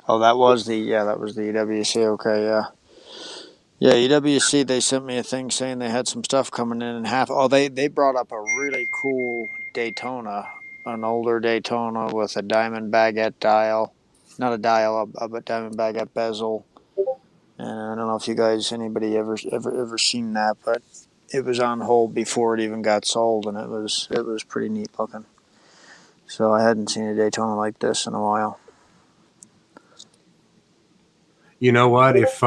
Oh, that was the EWC. Okay, yeah. Yeah, EWC, they sent me a thing saying they had some stuff coming in half. Oh, they brought up a really cool Daytona an older Daytona with a diamond baguette dial. Not a dial, but diamond baguette bezel. And I don't know if you guys, anybody ever seen that, but it was on hold before it even got sold, and it was pretty neat looking. So I hadn't seen a Daytona like this in a while. You know what? If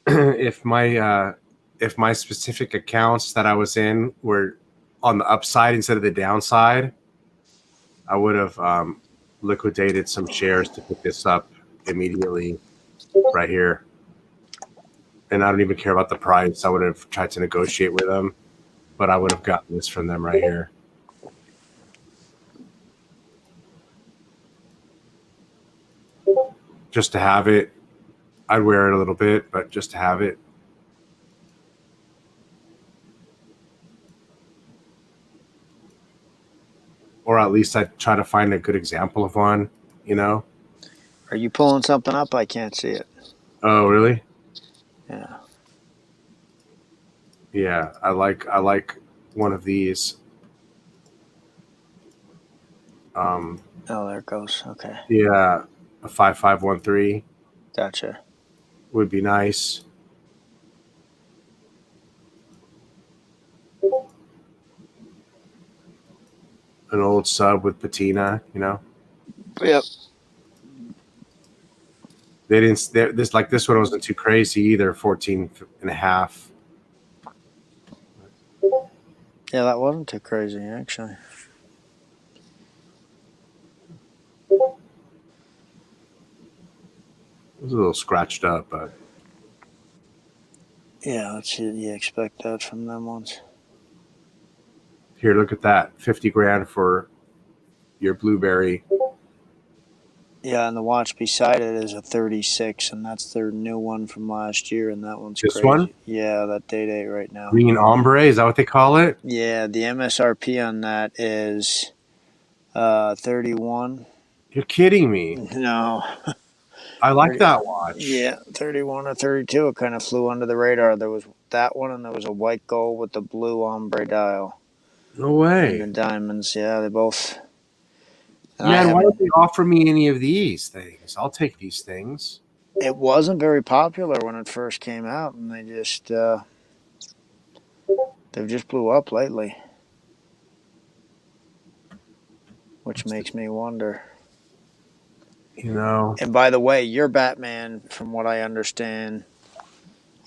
if my specific accounts that I was in were on the upside instead of the downside, I would have liquidated some shares to pick this up immediately right here. And I don't even care about the price. I would have tried to negotiate with them, but I would have gotten this from them right here. Just to have it. I'd wear it a little bit, but just to have it. Or at least I'd try to find a good example of one, you know? Are you pulling something up? I can't see it. Oh, really? Yeah. Yeah, I like one of these. Oh, there it goes. Okay. Yeah, a 5513 Gotcha. would be nice. An old sub with patina, you know? Yep. They didn't. This one wasn't too crazy either. 14 and a half. Yeah, that wasn't too crazy, actually. It was a little scratched up, but yeah, that's you expect that from them ones. Here, look at that. 50 grand for your blueberry. Yeah, and the watch beside it is a 36, and that's their new one from last year, and that one's This crazy. one? Yeah, that date right now. Green ombre, is that what they call it? Yeah, the MSRP on that is 31. You're kidding me. No. I like that watch. Yeah, 31 or 32. It kind of flew under the radar. There was that one, and there was a white gold with the blue ombre dial. No way. And the diamonds, yeah, they both. Man, why don't they offer me any of these things? I'll take these things. It wasn't very popular when it first came out, and they just they've just blew up lately, which makes me wonder. You know. And by the way, your Batman, from what I understand,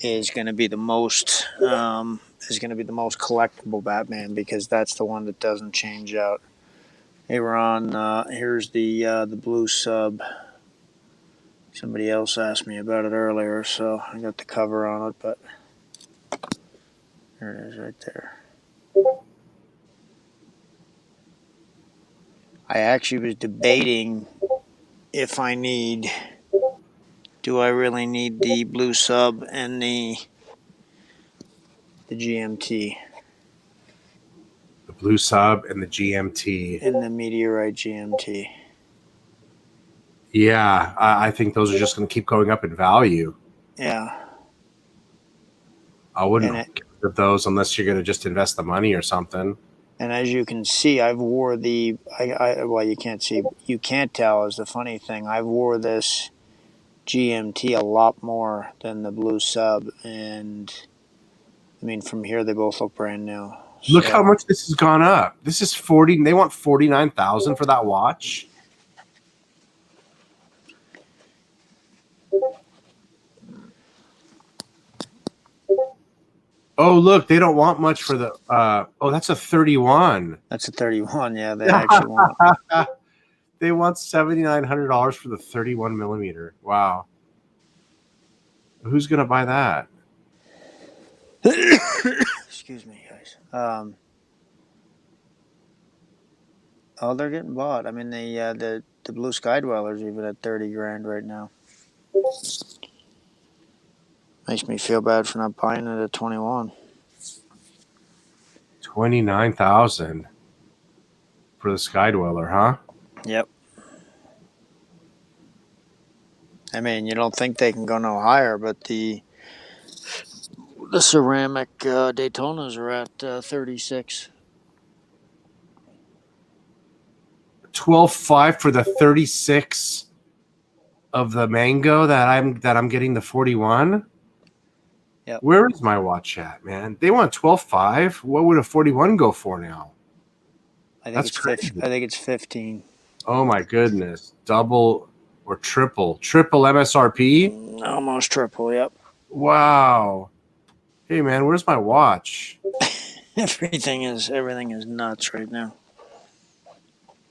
is going to be the most collectible Batman, because that's the one that doesn't change out. Hey, Ron, here's the blue sub. Somebody else asked me about it earlier, so I got the cover on it, but there it is right there. I actually was debating if do I really need the blue sub and the GMT? The blue sub and the GMT. And the Meteorite GMT. Yeah, I think those are just going to keep going up in value. Yeah. I wouldn't get rid of those unless you're going to just invest the money or something. And as you can see, I've wore the well, you can't see, you can't tell is the funny thing. I've wore this GMT a lot more than the blue sub, and I mean, from here they both look brand new. Look how much this has gone up. This is 40. They want 49,000 for that watch. Oh, look, they don't want much for the oh, that's a 31. That's a 31, yeah, they actually want. They want $7,900 for the 31 millimeter. Wow. Who's gonna buy that? Excuse me, guys. Oh, they're getting bought. I mean, the blue Sky Dweller's even at 30 grand right now. Makes me feel bad for not buying it at 21. 29,000 for the Sky Dweller, huh? Yep. I mean, you don't think they can go no higher, but the ceramic Daytonas are at 36. 12.5 for the 36 of the mango that I'm getting the 41. Yep. Where is my watch at, man? They want 12.5. What would a 41 go for now? I think That's it's crazy. I think it's 15. Oh my goodness. Double or triple MSRP? Almost triple, yep. Wow. Hey man, where's my watch? Everything is nuts right now.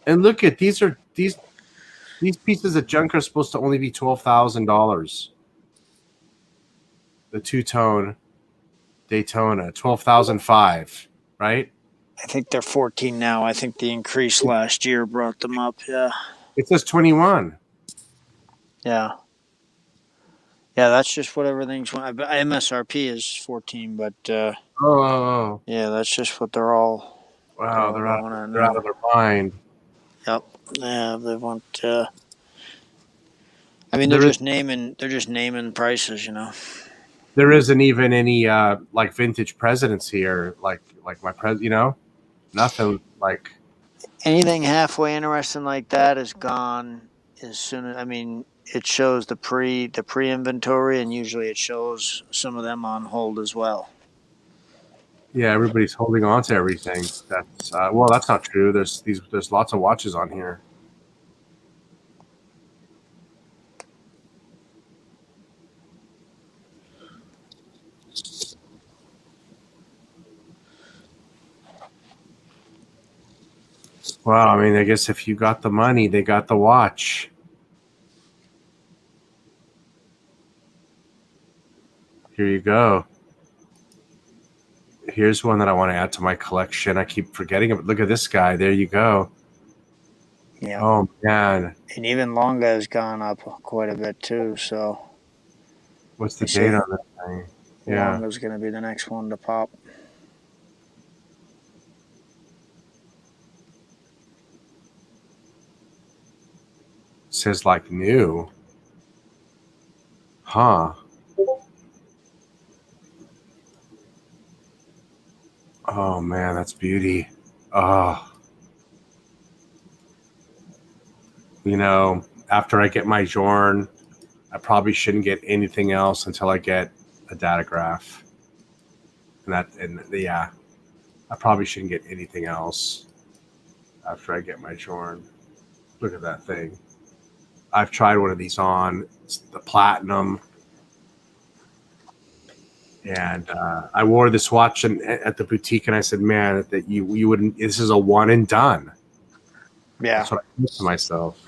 And look at these pieces of junk are supposed to only be $12,000. The two-tone Daytona, 12,005, right? I think they're 14 now. I think the increase last year brought them up. Yeah. It says 21. Yeah. Yeah, that's just what everything's. MSRP is 14, but Oh. yeah, that's just what they're all. Wow, they're all going on they're out of their mind. Yep. Yeah, they want. I mean, There they're is- just naming prices, you know. There isn't even any like vintage presidents here, like my you know, nothing like. Anything halfway interesting like that is gone as soon as. I mean, it shows the pre inventory, and usually it shows some of them on hold as well. Yeah, everybody's holding on to everything. That's well, that's not true. There's lots of watches on here. Well, I mean, I guess if you got the money, they got the watch. Here you go. Here's one that I want to add to my collection. I keep forgetting it. Look at this guy. There you go. Yeah. Oh man. And even Longa has gone up quite a bit too. So What's the date on this thing? Yeah. Longa's going to be the next one to pop. It says like new. Huh. Oh man, that's beauty. Oh. You know, after I get my Jorn, I probably shouldn't get anything else until I get a datograph. Yeah, I probably shouldn't get anything else after I get my Jorn. Look at that thing. I've tried one of these on. It's the platinum. And I wore this watch at the boutique, and I said, "Man, that you wouldn't. This is a one and done." Yeah, that's what I said to myself.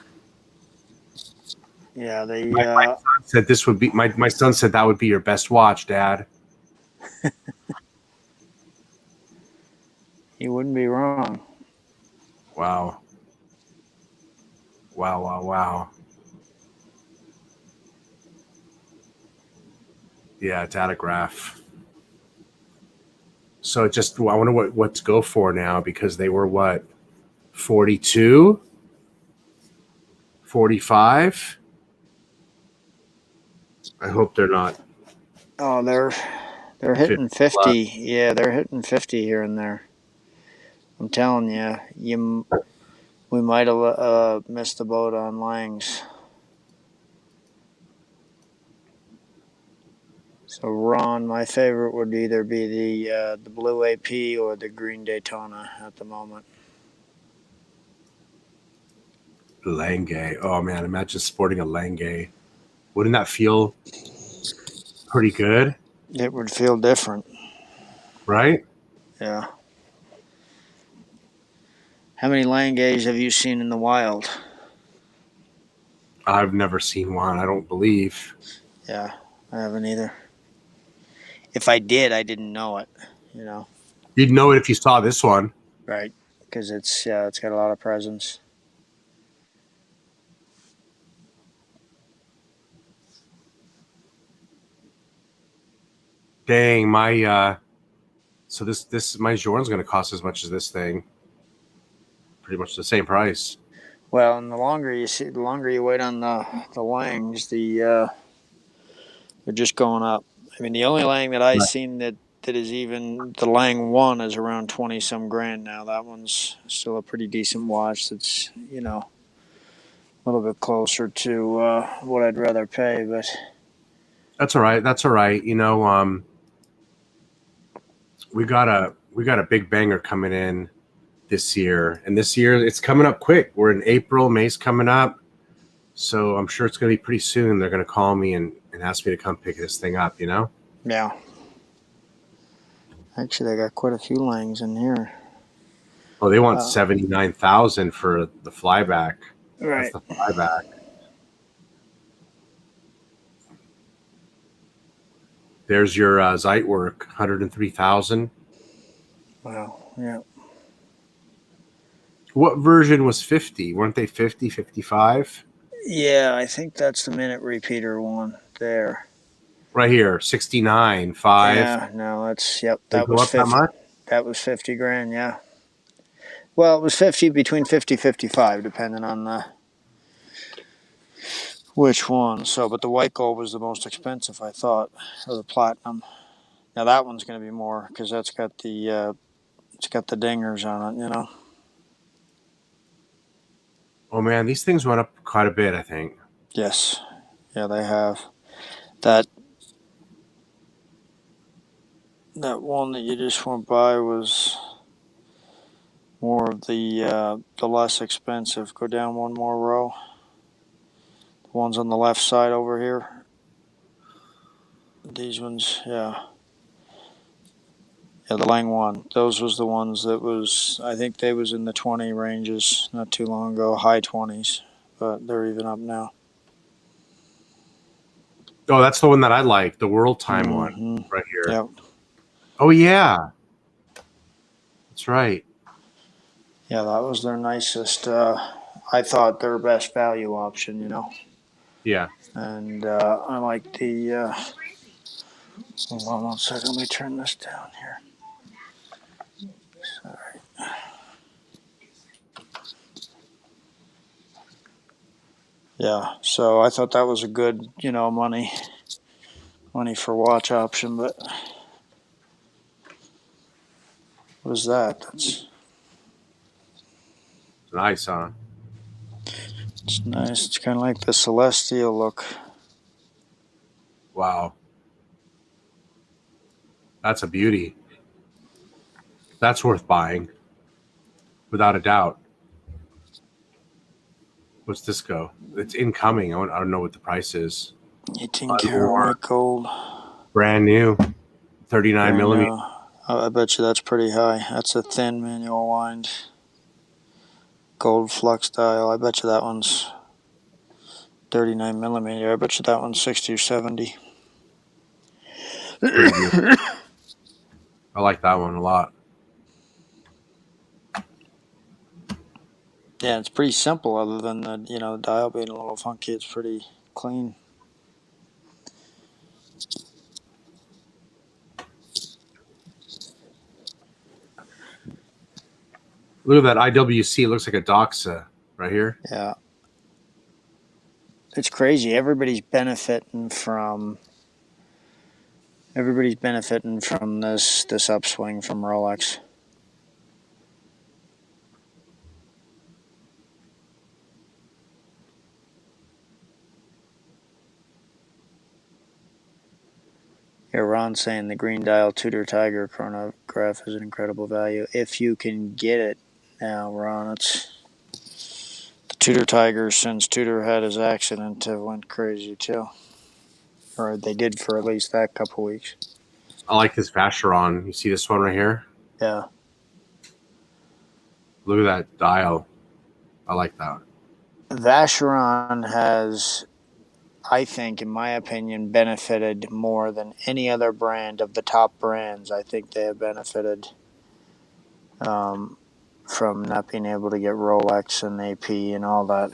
Yeah, they. My son said this would be my son said that would be your best watch, Dad. You wouldn't be wrong. Wow. Yeah, datograph. So just I wonder what to go for now, because they were what, 42, 45. I hope they're not. Oh, they're hitting 50. Yeah, they're hitting 50 here and there. I'm telling you, we might have missed the boat on Lange's. So Ron, my favorite would either be the blue AP or the green Daytona at the moment. Lange. Oh man, imagine sporting a Lange. Wouldn't that feel pretty good? It would feel different. Right? Yeah. How many Langes have you seen in the wild? I've never seen one, I don't believe. Yeah, I haven't either. If I did, I didn't know it, you know. You'd know it if you saw this one. Right, because it's got a lot of presence. Dang, my so this my Jordan's going to cost as much as this thing. Pretty much the same price. Well, and the longer you wait on the Langes, they're just going up. I mean, the only Lang that I seen that that is even the Lange 1 is around 20 some grand now. That one's still a pretty decent watch. That's, you know, a little bit closer to what I'd rather pay, but That's all right. That's all right. You know, we got a big banger coming in this year, and this year it's coming up quick. We're in April. May's coming up, so I'm sure it's going to be pretty soon. They're going to call me and ask me to come pick this thing up. You know? yeah. Actually, they got quite a few Langes in here. Oh, they want 79,000 for the flyback. Right. That's the flyback. There's your Zeitwerk, 103,000. Wow. Yeah. What version was 50? Weren't they 50, 55? Yeah, I think that's the minute repeater one there. Right here, 69, 5. Yeah, no, that's They that go was up that 50. much? That was 50 grand, yeah. Well, it was 50 between 50 55 depending on the which one. So, but the white gold was the most expensive, I thought, or the platinum. Now that one's going to be more cuz that's got the it's got the dingers on it, you know. Oh man, these things went up quite a bit, I think. Yes. Yeah, they have. That one that you just went by was more of the less expensive. Go down one more row. The ones on the left side over here. These ones, yeah. Yeah, the Lange one. Those was the ones that was, I think they was in the 20 ranges not too long ago, high 20s, but they're even up now. Oh, that's the one that I like, the World Time one right here. Yep. Oh yeah, that's right. Yeah, that was their nicest. I thought their best value option, you know. Yeah. And I like the. Hold on 1 second. Let me turn this down here. Sorry. Yeah, so I thought that was a good, you know, money for watch option, but what is that? That's Nice, huh? it's nice. It's kind of like the celestial look. Wow. That's a beauty. That's worth buying, without a doubt. What's this go? It's incoming. I don't know what the price is. 18 karat white gold. Brand new. 39 Brand millimeter. new. I bet you that's pretty high. That's a thin manual wind. Gold flux dial. I bet you that one's 39 millimeter. I bet you that one's 60 or 70. Pretty beautiful. I like that one a lot. Yeah, it's pretty simple other than the, you know, dial being a little funky. It's pretty clean. Look at that IWC. It looks like a Doxa right here. Yeah. It's crazy. Everybody's benefiting from this upswing from Rolex. Yeah, Ron's saying the green dial Tudor Tiger chronograph is an incredible value. If you can get it now, Ron, it's the Tudor Tigers, since Tudor had his accident, went crazy too. Or they did for at least that couple weeks. I like this Vacheron. You see this one right here? Yeah. Look at that dial. I like that. Vacheron has, I think, in my opinion, benefited more than any other brand of the top brands. I think they have benefited from not being able to get Rolex and AP and all that.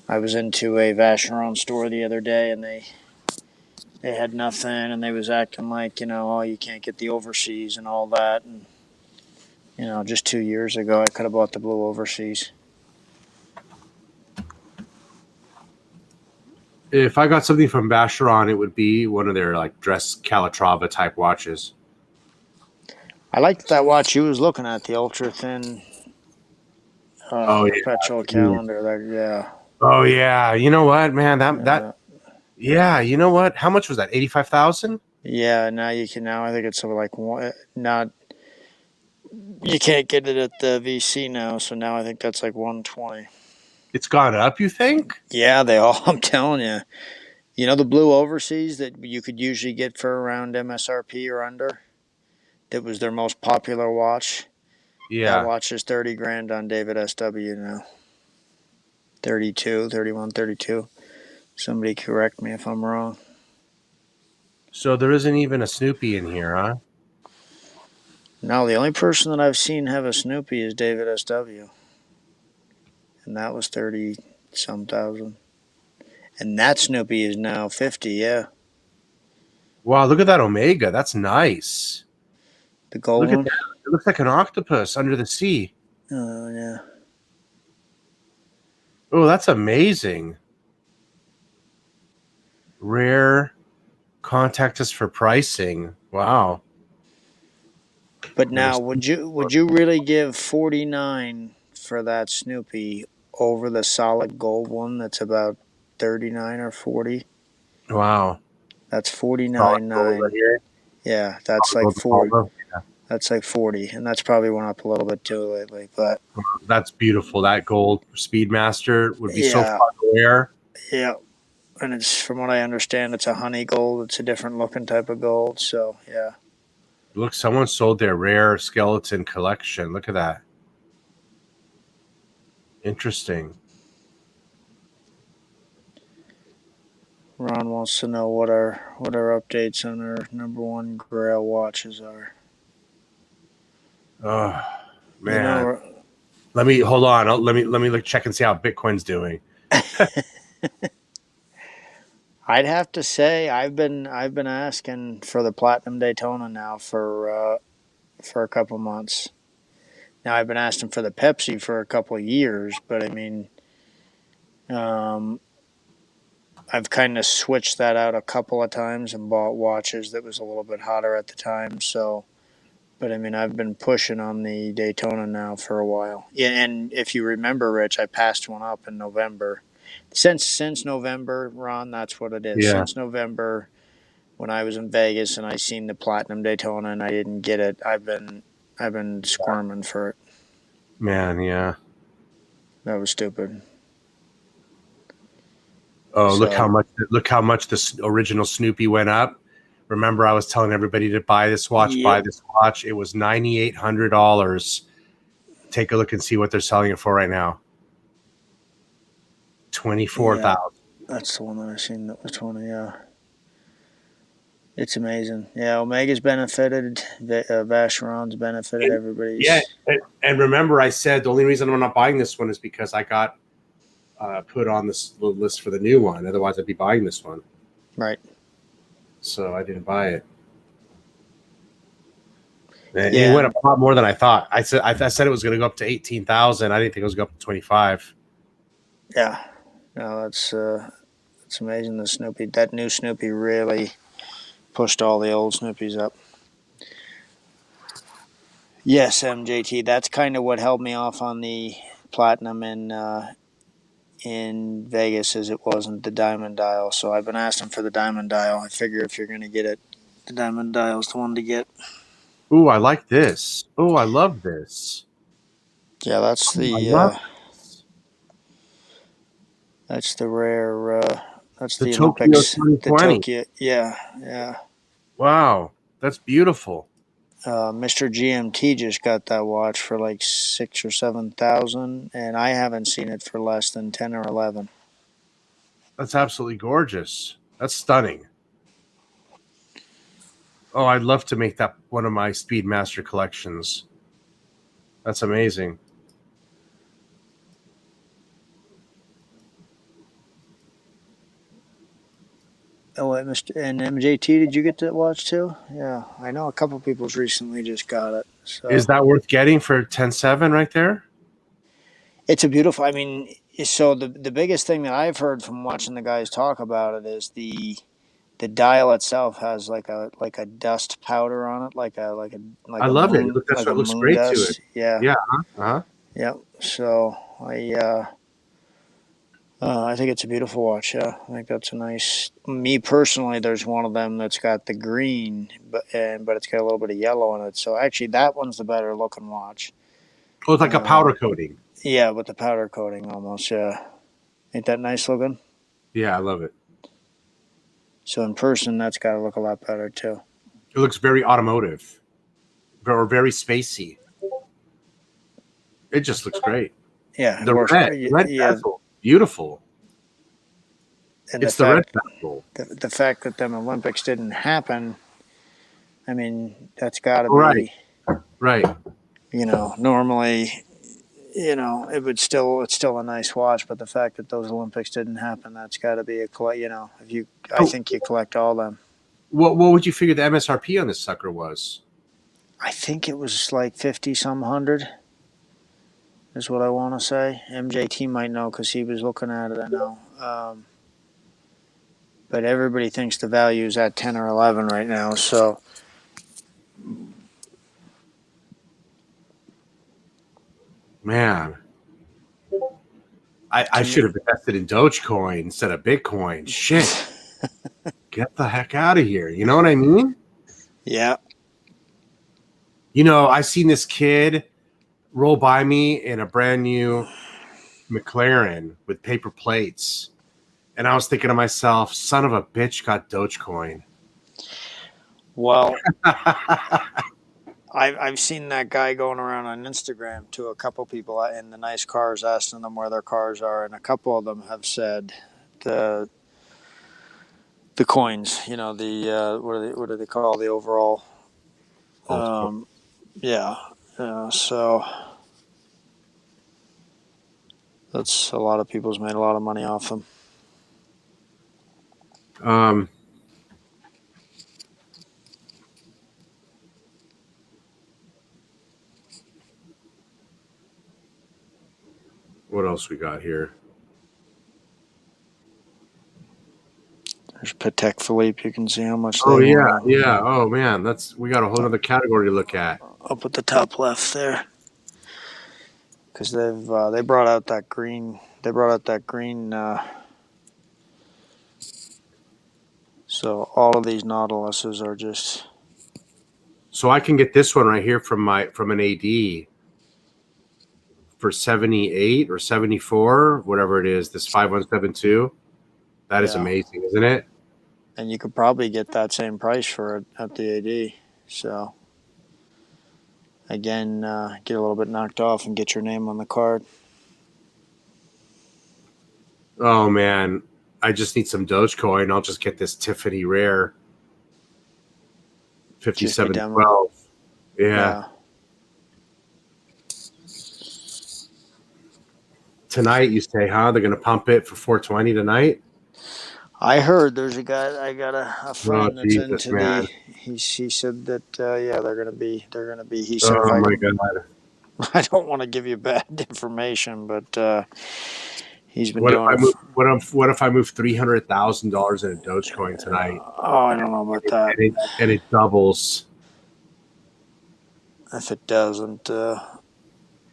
I was into a Vacheron store the other day, and they had nothing, and they was acting like, you know, oh, you can't get the overseas and all that. And, you know, just 2 years ago, I could have bought the blue overseas. If I got something from Vacheron, it would be one of their like dress Calatrava type watches. I liked that watch you was looking at, the ultra thin Oh yeah. perpetual calendar. That Oh yeah. You know what, man? That uh, yeah. You know what? How much was that? 85,000. yeah. Now you can. Now I think it's like one. Not you can't get it at the VC now. So now I think that's like 120. It's gone up. You think? Yeah, they all. I'm telling you. You know the blue overseas that you could usually get for around MSRP or under. That was their most popular watch. That Yeah. watch is 30 grand on David SW now. 32, 31, 32. Somebody correct me if I'm wrong. So there isn't even a Snoopy in here, huh? No, the only person that I've seen have a Snoopy is David SW. And that was 30 some thousand. And that Snoopy is now 50, yeah. Wow, look at that Omega. That's nice. The gold Look at one. that. It looks like an octopus under the sea. Oh, yeah. Oh, that's amazing. Rare. Contact us for pricing. Wow. But now, would you really give 49 for that Snoopy over the solid gold one that's about 39 or 40? Wow. That's Solid 49.9. gold right here. Yeah, that's Solid like gold 40. Apollo. Yeah. That's like 40, and that's probably went up a little bit too lately. But That's beautiful. That gold Speedmaster would be so yeah, fun to wear. yeah, and it's from what I understand, it's a honey gold. It's a different looking type of gold. So yeah, Look, someone sold their rare skeleton collection. Look at that. Interesting. Ron wants to know what our updates on our number one Grail watches are. Oh man. You know, Let me hold on. Let me look, check and see how Bitcoin's doing. I'd have to say I've been asking for the Platinum Daytona now for a couple months. Now I've been asking for the Pepsi for a couple of years, but I mean, I've kind of switched that out a couple of times and bought watches that was a little bit hotter at the time. So, but I mean, I've been pushing on the Daytona now for a while. Yeah, and if you remember, Rich, I passed one up in November. Since November, Ron, that's what it is. Yeah. Since November, when I was in Vegas and I seen the Platinum Daytona and I didn't get it, I've been squirming for it. Man, yeah. That was stupid. Oh, So- look how much this original Snoopy went up. Remember, I was telling everybody to buy this watch, Yep. buy this watch. It was $9,800. Take a look and see what they're selling it for right now. 24,000. That's the one that I've seen. That was 20, yeah. It's amazing. Yeah, Omega's benefited. Vacheron's benefited. Everybody's. Yeah, and remember, I said the only reason I'm not buying this one is because I got put on this list for the new one. Otherwise, I'd be buying this one. Right. So I didn't buy it. And Yeah. it went up a lot more than I thought. I said it was going to go up to 18,000. I didn't think it was going to go up to 25. Yeah. No, it's amazing. The Snoopy, that new Snoopy really pushed all the old Snoopies up. Yes, MJT. That's kind of what held me off on the Platinum in Vegas, as it wasn't the Diamond Dial. So I've been asking for the Diamond Dial. I figure if you're going to get it, the Diamond Dial's the one to get. Ooh, I like this. Oh, I love this. Yeah, that's I the love this. that's the rare. That's The the Tokyo Olympics. 2020. The Tokyo. Yeah. Wow, that's beautiful. Mr. GMT just got that watch for like 6,000 or 7,000, and I haven't seen it for less than 10 or 11. That's absolutely gorgeous. That's stunning. Oh, I'd love to make that one of my Speedmaster collections. That's amazing. Oh, and MJT, did you get that watch too? Yeah, I know a couple people's recently just got it. So Is that worth getting for 10.7 right there? it's a beautiful. I mean, So the biggest thing that I've heard from watching the guys talk about it is the dial itself has like a dust powder on it, like I a love it. moon, That's like what a looks moon great to it. dust. Yeah. Yeah. Uh-huh. Yep. So I think it's a beautiful watch. Yeah, I think that's a nice. Me personally, there's one of them that's got the green, but it's got a little bit of yellow in it. So actually, that one's the better looking watch. Oh, it's like a powder coating. Yeah, with the powder coating almost. Yeah, ain't that nice looking? Yeah, I love it. So in person, that's got to look a lot better too. It looks very automotive, or very spacey. It just looks great. Yeah, The red bezel, beautiful. And it's the red bezel. The fact that them Olympics didn't happen, I mean, that's got to be right. You know, normally, you know, it's still a nice watch, but the fact that those Olympics didn't happen, that's got to be you know, I think you collect all them. What would you figure the MSRP on this sucker was? I think it was like 50 some hundred. Is what I want to say. MJT might know because he was looking at it. I know. But everybody thinks the value is at 10 or 11 right now. So, man, I should have invested in Dogecoin instead of Bitcoin. Shit, get the heck out of here. You know what I mean? Yeah. You know, I seen this kid roll by me in a brand new McLaren with paper plates. And I was thinking to myself, son of a bitch got Dogecoin. Well, I've seen that guy going around on Instagram to a couple people in the nice cars asking them where their cars are. And a couple of them have said the coins, you know, what do they call the overall? Yeah. So that's a lot of people's made a lot of money off them. What else we got here? There's Patek Philippe. You can see how much. Oh yeah. Oh man, we got a whole other category to look at. Up at the top left there, because they brought out that green. They brought out that green. So all of these Nautiluses are just. So I can get this one right here from an AD for 78 or 74, whatever it is. This 5172. That is amazing, isn't it? And you could probably get that same price for it at the AD. So again, get a little bit knocked off and get your name on the card. Oh man, I just need some Dogecoin. I'll just get this Tiffany Rare 5712. Yeah. Tonight, you say, huh? They're going to pump it for 420 tonight? I heard there's a guy. I got a friend that's into man. He said that they're gonna be. He said, "Oh my god!" I don't want to give you bad information, but he's been what doing. What if I move $300,000 in a Dogecoin tonight? Oh, I don't know about that. And it doubles. If it doesn't, I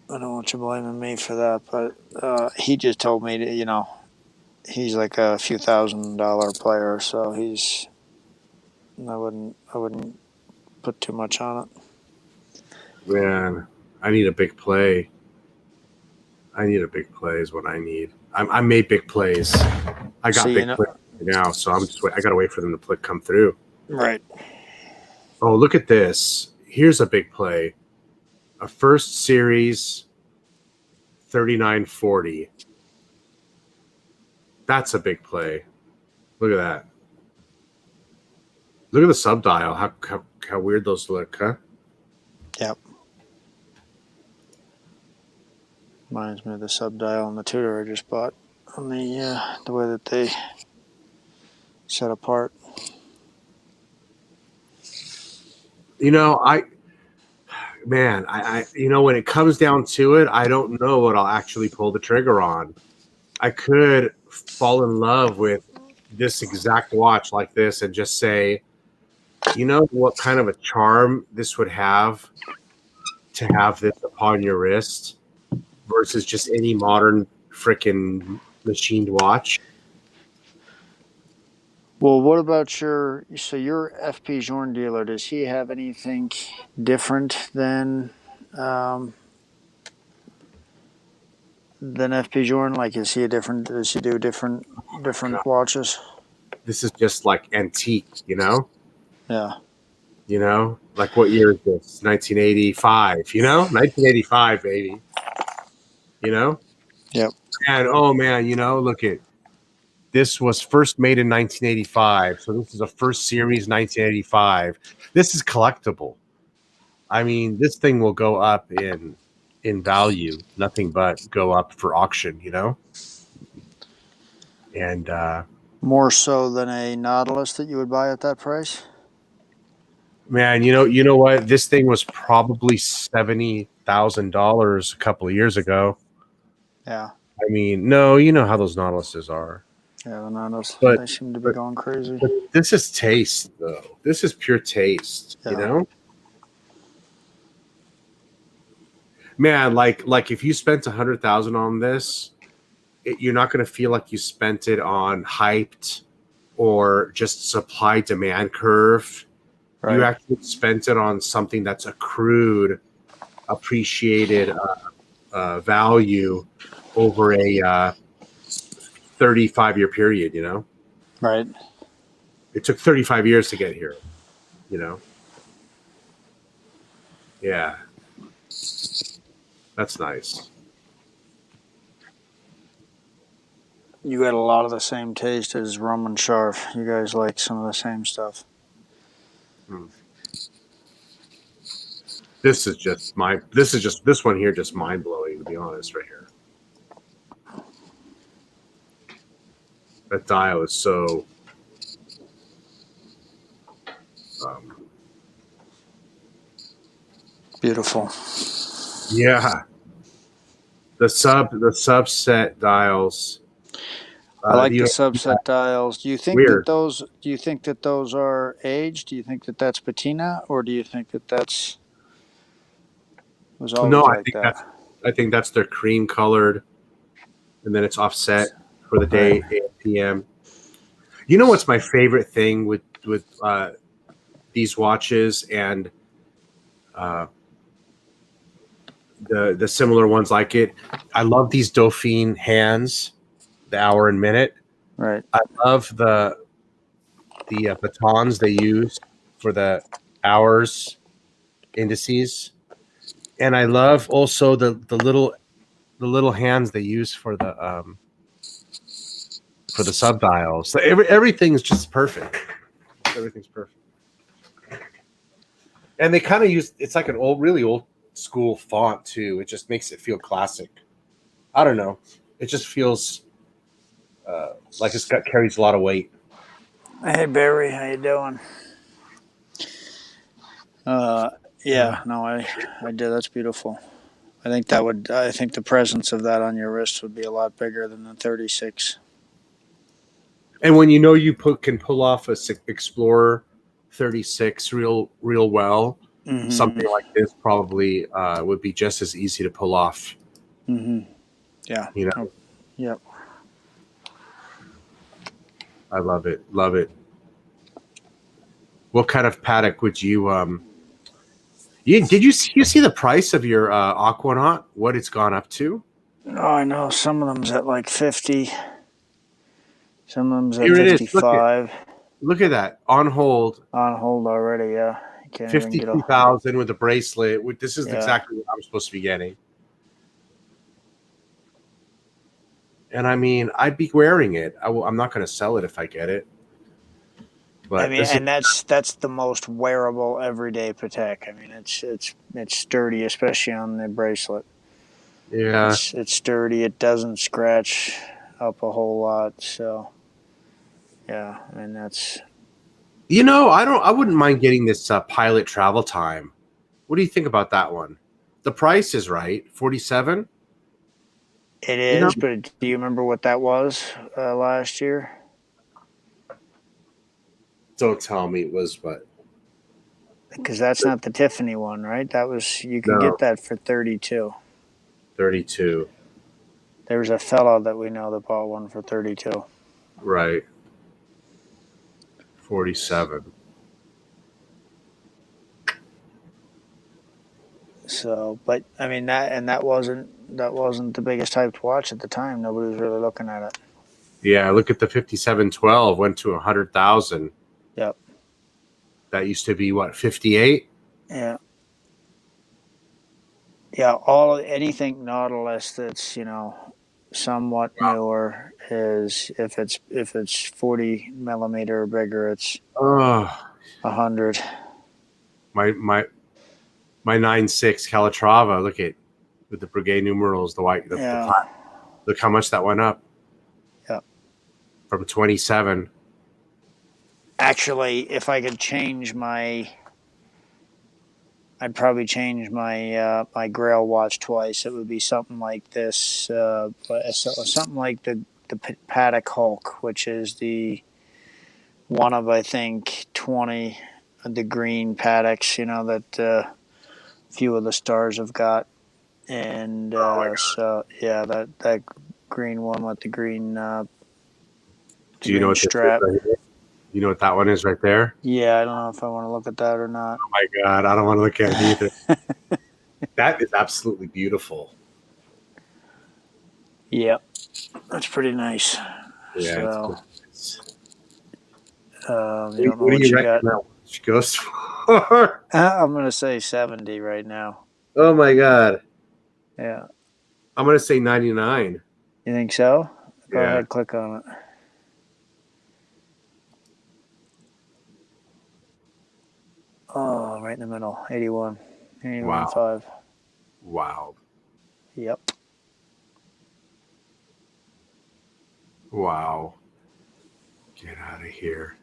don't want you blaming me for that. But he just told me to, you know. He's like a few $1,000 player, so I wouldn't put too much on it. Man, I need a big play. I need a big play is what I need. I made big plays. I got big plays now, so I gotta wait for them to come through. Right. Oh, look at this. Here's a big play. A first series 3940. That's a big play. Look at that. Look at the subdial. How weird those look, huh? Yep. Reminds me of the subdial on the Tudor I just bought. On the way that they set apart. You know, I when it comes down to it, I don't know what I'll actually pull the trigger on. I could fall in love with this exact watch like this and just say, you know what kind of a charm this would have to have this upon your wrist versus just any modern freaking machined watch. Well, what about your FP Journe dealer? Does he have anything different than FP Journe? Like, is he a different? Does he do different watches? This is just like antique, you know? Yeah. You know? Like what year is this? 1985, you know? 1985, baby. You know? Yep. And oh man, you know, look at this was first made in 1985. So this is a first series 1985. This is collectible. I mean, this thing will go up in value, nothing but go up for auction, you know? And more so than a Nautilus that you would buy at that price? man, you know what? This thing was probably $70,000 a couple of years ago. Yeah. I mean, no, you know how those Nautiluses are. Yeah, the Nautilus, But- they seem to be going crazy. But this is taste, though. This is pure taste, you Yeah. know? Man, like if you spent $100,000 on this, you're not going to feel like you spent it on hyped or just supply demand curve. Right. You actually spent it on something that's accrued, appreciated value over a 35-year period, you know? Right. It took 35 years to get here, you know? Yeah. That's nice. You got a lot of the same taste as Roman Sharf. You guys like some of the same stuff. This one here just mind blowing, to be honest, right here. That dial is so Beautiful. yeah. The subset dials. I like the you know, subset dials. Do you think Weird. that those are aged? Do you think that that's patina, or do you think that that's was always No, like that? I think that's their cream colored, and then it's offset for the day, Right. 8 p.m. You know what's my favorite thing with these watches and the similar ones like it? I love these Dauphine hands, the hour and minute. Right. I love the batons they use for the hours indices, and I love also the little hands they use for the subdials. So everything's just perfect. Everything's perfect, and they kind of use it's like an really old school font too. It just makes it feel classic. I don't know. It just feels like carries a lot of weight. Hey Barry, how you doing? Yeah, no, I did. That's beautiful. I think the presence of that on your wrist would be a lot bigger than the 36. And when you know you can pull off a Explorer 36 real well, Mm-hmm. something like this probably would be just as easy to pull off. Mm-hmm. Yeah. You know. Oh, yep. I love it. Love it. What kind of Patek would you did you see the price of your Aquanaut? What it's gone up to? Oh, I know. Some of them's at like 50. Some of them's at Here it is. 55. Look at that. On hold. On hold already, yeah. You can't even get 52,000 with a bracelet. This is Yeah. exactly what I'm supposed to be getting. And I mean, I'd be wearing it. I'm not going to sell it if I get it. But I mean, and that's the most wearable everyday Patek. I mean, it's sturdy, especially on the bracelet. yeah, It's sturdy. It doesn't scratch up a whole lot. So, yeah, I mean that's. I wouldn't mind getting this Pilot Travel Time. What do you think about that one? The price is right, 47. It You know, is, but do you remember what that was last year? don't tell me it was what. Because that's not the Tiffany one, right? That was you could No, get that for 32. 32. There was a fellow that we know that bought one for 32. Right. 47. So, but I mean that wasn't the biggest hyped watch at the time. Nobody was really looking at it. Yeah, look at the 5712 went to 100,000. Yep. That used to be what, 58? Yeah. Yeah. Anything Nautilus that's somewhat newer is if it's 40 millimeter or bigger, it's Oh, 100. my 9.6 Calatrava. Look at with the Breguet numerals, the white, the Yeah. plat. Look how much that went up. Yeah. From 27. Actually, if I could I'd probably change my Grail watch twice. It would be something like this, something like the Patek Hulk, which is the one of I think 20 of the green Pateks, that few of the stars have got, and so yeah, that green one with the green Do you know what this is strap. right here? You know what that one is right there? Yeah, I don't know if I want to look at that or not. Oh my God, I don't want to look at it either. That is absolutely beautiful. Yeah, that's pretty nice. Yeah. So, What, you don't know what do what you you reckon got. that watch goes for? I'm gonna say 70 right now. Oh my God. Yeah, I'm going to say 99. you think so? Go Yeah. ahead, click on it. Oh, right in the middle, 81, Wow. 81.5. Wow. Yep. Wow. Get out of here.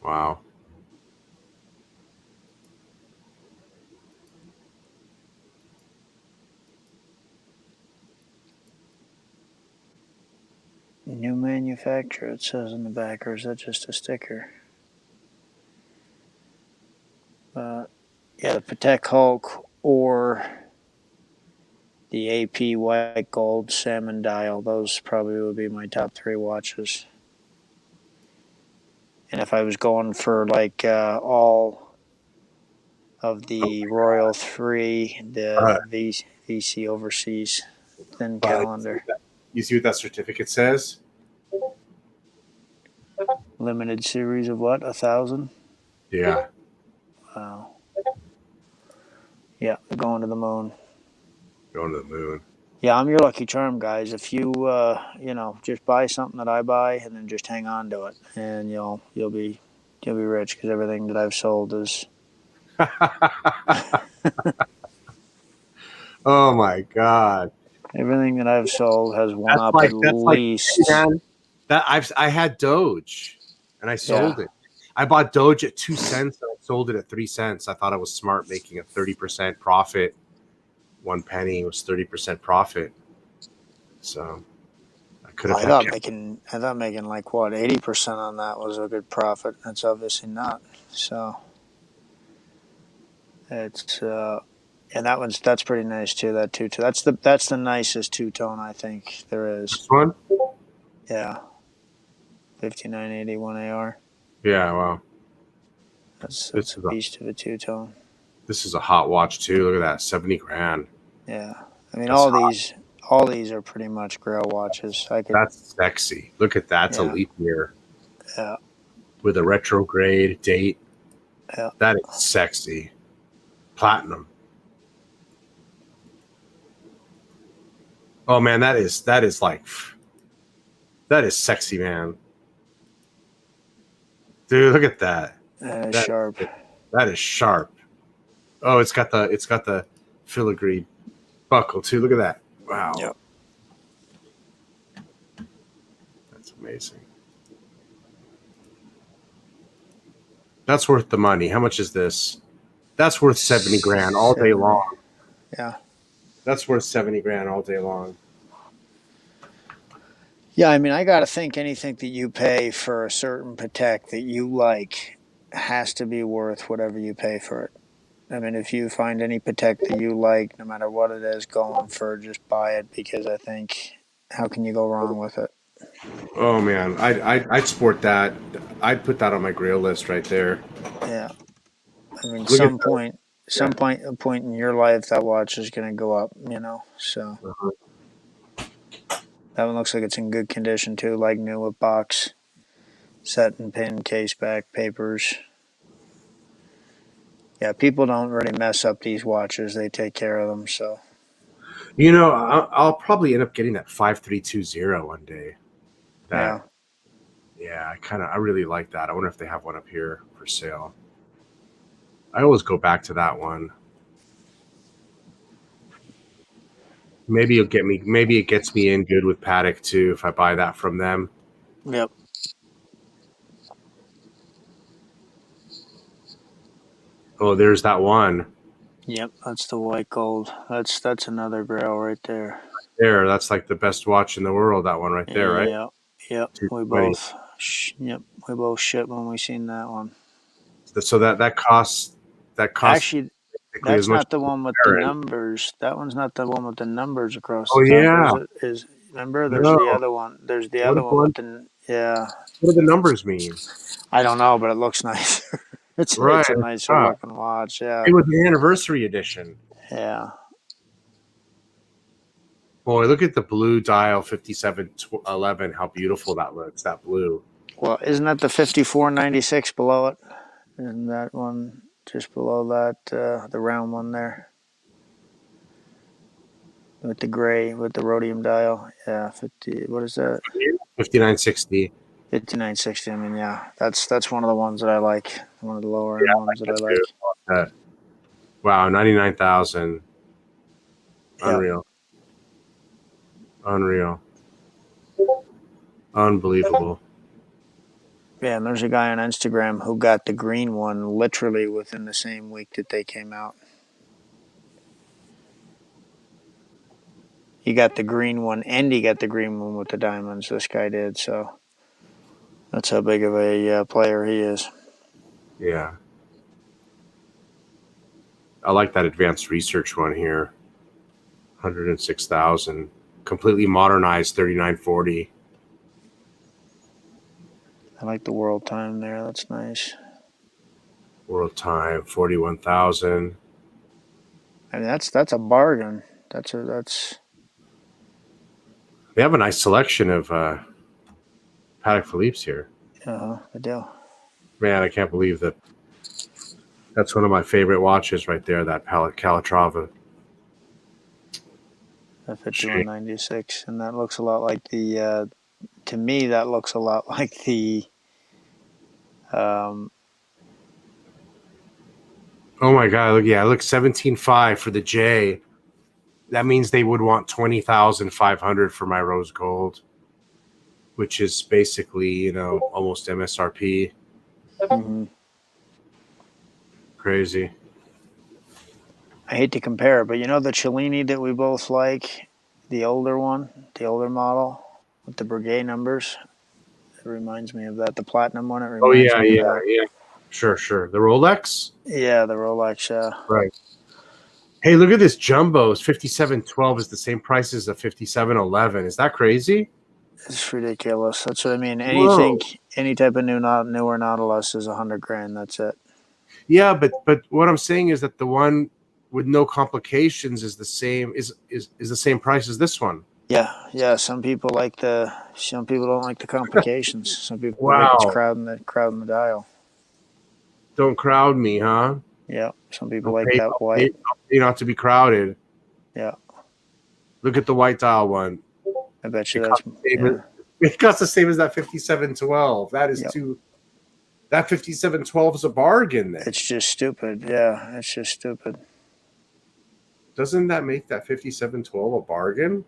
Wow. New manufacturer, it says in the back, or is that just a sticker? Yeah, the Patek Hulk or the AP White Gold Salmon Dial. Those probably would be my top 3 watches. And if I was going for like all of the Royal 3, the VC Overseas thin calendar. You see what that certificate says? Limited series of what? 1,000? Yeah. Wow. Yeah, they're going to the moon. Going to the moon. Yeah, I'm your lucky charm, guys. If you just buy something that I buy and then just hang on to it, and you'll be rich, because everything that I've sold is. Oh my God. Everything that I've sold has won That's up like at that's like least. man, that I had Doge and I sold it. I bought Doge at 2 cents and I sold it at 3 cents. I thought I was smart, making a 30% profit. 1 penny was 30% profit. So I could have I thought making like what 80% on that was a good profit. That's obviously not. So it's and that's pretty nice too. That two-tone. That's the nicest two-tone I think there is. This one? Yeah, 5981 AR. Yeah, wow. That's This a is beast of a two-tone. this is a hot watch too. Look at that, 70 grand. Yeah, I mean That's all these are pretty much Grail watches. That's sexy. Look at that. It's a leap year. Yeah. With a retrograde date. Yeah. That is sexy. Platinum. Oh man, that is sexy, man. Dude, look at that. That is sharp. That is sharp. Oh, it's got the filigree buckle too. Look at that. Wow. Yep. That's amazing. That's worth the money. How much is this? That's worth 70 grand all day 70. long. Yeah. That's worth 70 grand all day long. Yeah, I mean, I got to think anything that you pay for a certain Patek that you like has to be worth whatever you pay for it. I mean, if you find any Patek that you like, no matter what it is going for, just buy it, because I think, how can you go wrong with it? Oh man, I'd sport that. I'd put that on my Grail list right there. Yeah. I mean, Look at some that. point in your life, that watch is going to go up, you know? So Uh-huh. that one looks like it's in good condition too, like new, with box, set and pin, case back, papers. Yeah, people don't really mess up these watches. They take care of them, so. You know, I'll probably end up getting that 5320 one day. Yeah. Yeah, I really like that. I wonder if they have one up here for sale. I always go back to that one. Maybe maybe it gets me in good with Patek too if I buy that from them. Yep. Oh, there's that one. Yep, that's the white gold. That's another Grail right there. There, that's like the best watch in the world, that one right there, right? Yep. Yep. We 220. both. Yep. We both shit when we seen that one. So that costs Actually, basically as that's much not the as one with the Baron. numbers. That one's not the one with the numbers across Oh the top, or yeah. is it? Is remember? There's No. the other one. There's the What other is one one? with the yeah. What do the numbers mean? I don't know, but it looks nicer. Right. It's a nicer Ah, looking watch. Yeah. it was the anniversary edition. Yeah. Boy, look at the blue dial 5711. How beautiful that looks. That blue. Well, isn't that the 5496 below it? Isn't that one just below that, the round one there? With the gray, with the rhodium dial. Yeah, 50, what is that? 5960. 5960. I mean, yeah, that's one of the ones that I like. One of the lower Yeah, end I ones that I like like. that too. Wow, 99,000. Yep. Unreal. Unreal. Unbelievable. Yeah, and there's a guy on Instagram who got the green one literally within the same week that they came out. He got the green one, and he got the green one with the diamonds. This guy did, so that's how big of a player he is. Yeah. I like that advanced research one here. 106,000. Completely modernized 3940. I like the world time there. That's nice. World time 41,000. I mean, that's a bargain. That's They have a nice selection of Patek Philippe's here. the deal. Man, I can't believe that. That's one of my favorite watches right there. That Calatrava. The 5196, and that looks a lot like the. To me, that looks a lot like the. Oh my God! Look, yeah, look, 17.5 for the J. That means they would want 20,500 for my rose gold, which is basically almost MSRP. Mm-hmm. Crazy. I hate to compare it, but you know the Cellini that we both like, the older one, the older model with the Breguet numbers. It reminds me of that. The platinum one. It Oh reminds yeah, me of yeah, that. yeah. Sure. The Rolex. Yeah, the Rolex. Right. Hey, look at this jumbo. 5712 is the same price as the 5711. Is that crazy? It's ridiculous. That's what I mean. Whoa. Any type of newer Nautilus is $100 grand. That's it. Yeah, but what I'm saying is that the one with no complications is the same is the same price as this one. Yeah. Some people don't like the complications. Some people think it's Wow. crowding the dial. Don't crowd me, huh? Yeah. Some people I'll like pay, that white. I'll pay not to be crowded. Yeah. Look at the white dial one. I bet you It that's it costs the same as that 5712. That is Yep. that 5712 is a bargain then. It's just stupid. Yeah, it's just stupid. Doesn't that make that 5712 a bargain?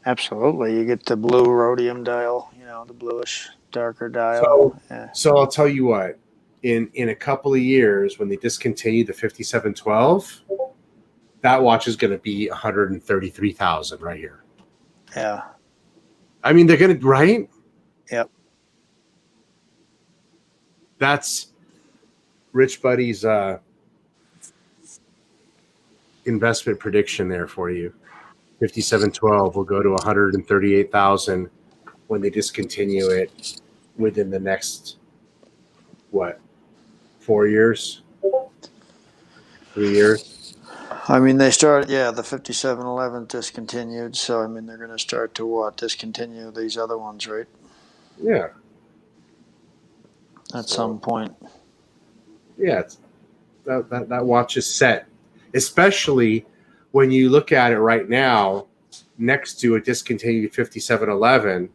Absolutely. You get the blue rhodium dial, the bluish, darker dial. So I'll tell you what. in a couple of years when they discontinue the 5712, that watch is going to be 133,000 right here. Yeah. I mean, they're going to, right? Yep. That's Rich Buddy's investment prediction there for you. 5712 will go to 138,000 when they discontinue it within the next, what, 4 years? 3 years? I mean, they started, the 5711 discontinued. So, I mean, they're going to start to discontinue these other ones, right? Yeah. At some point. Yeah, that watch is set, especially when you look at it right now next to a discontinued 5711,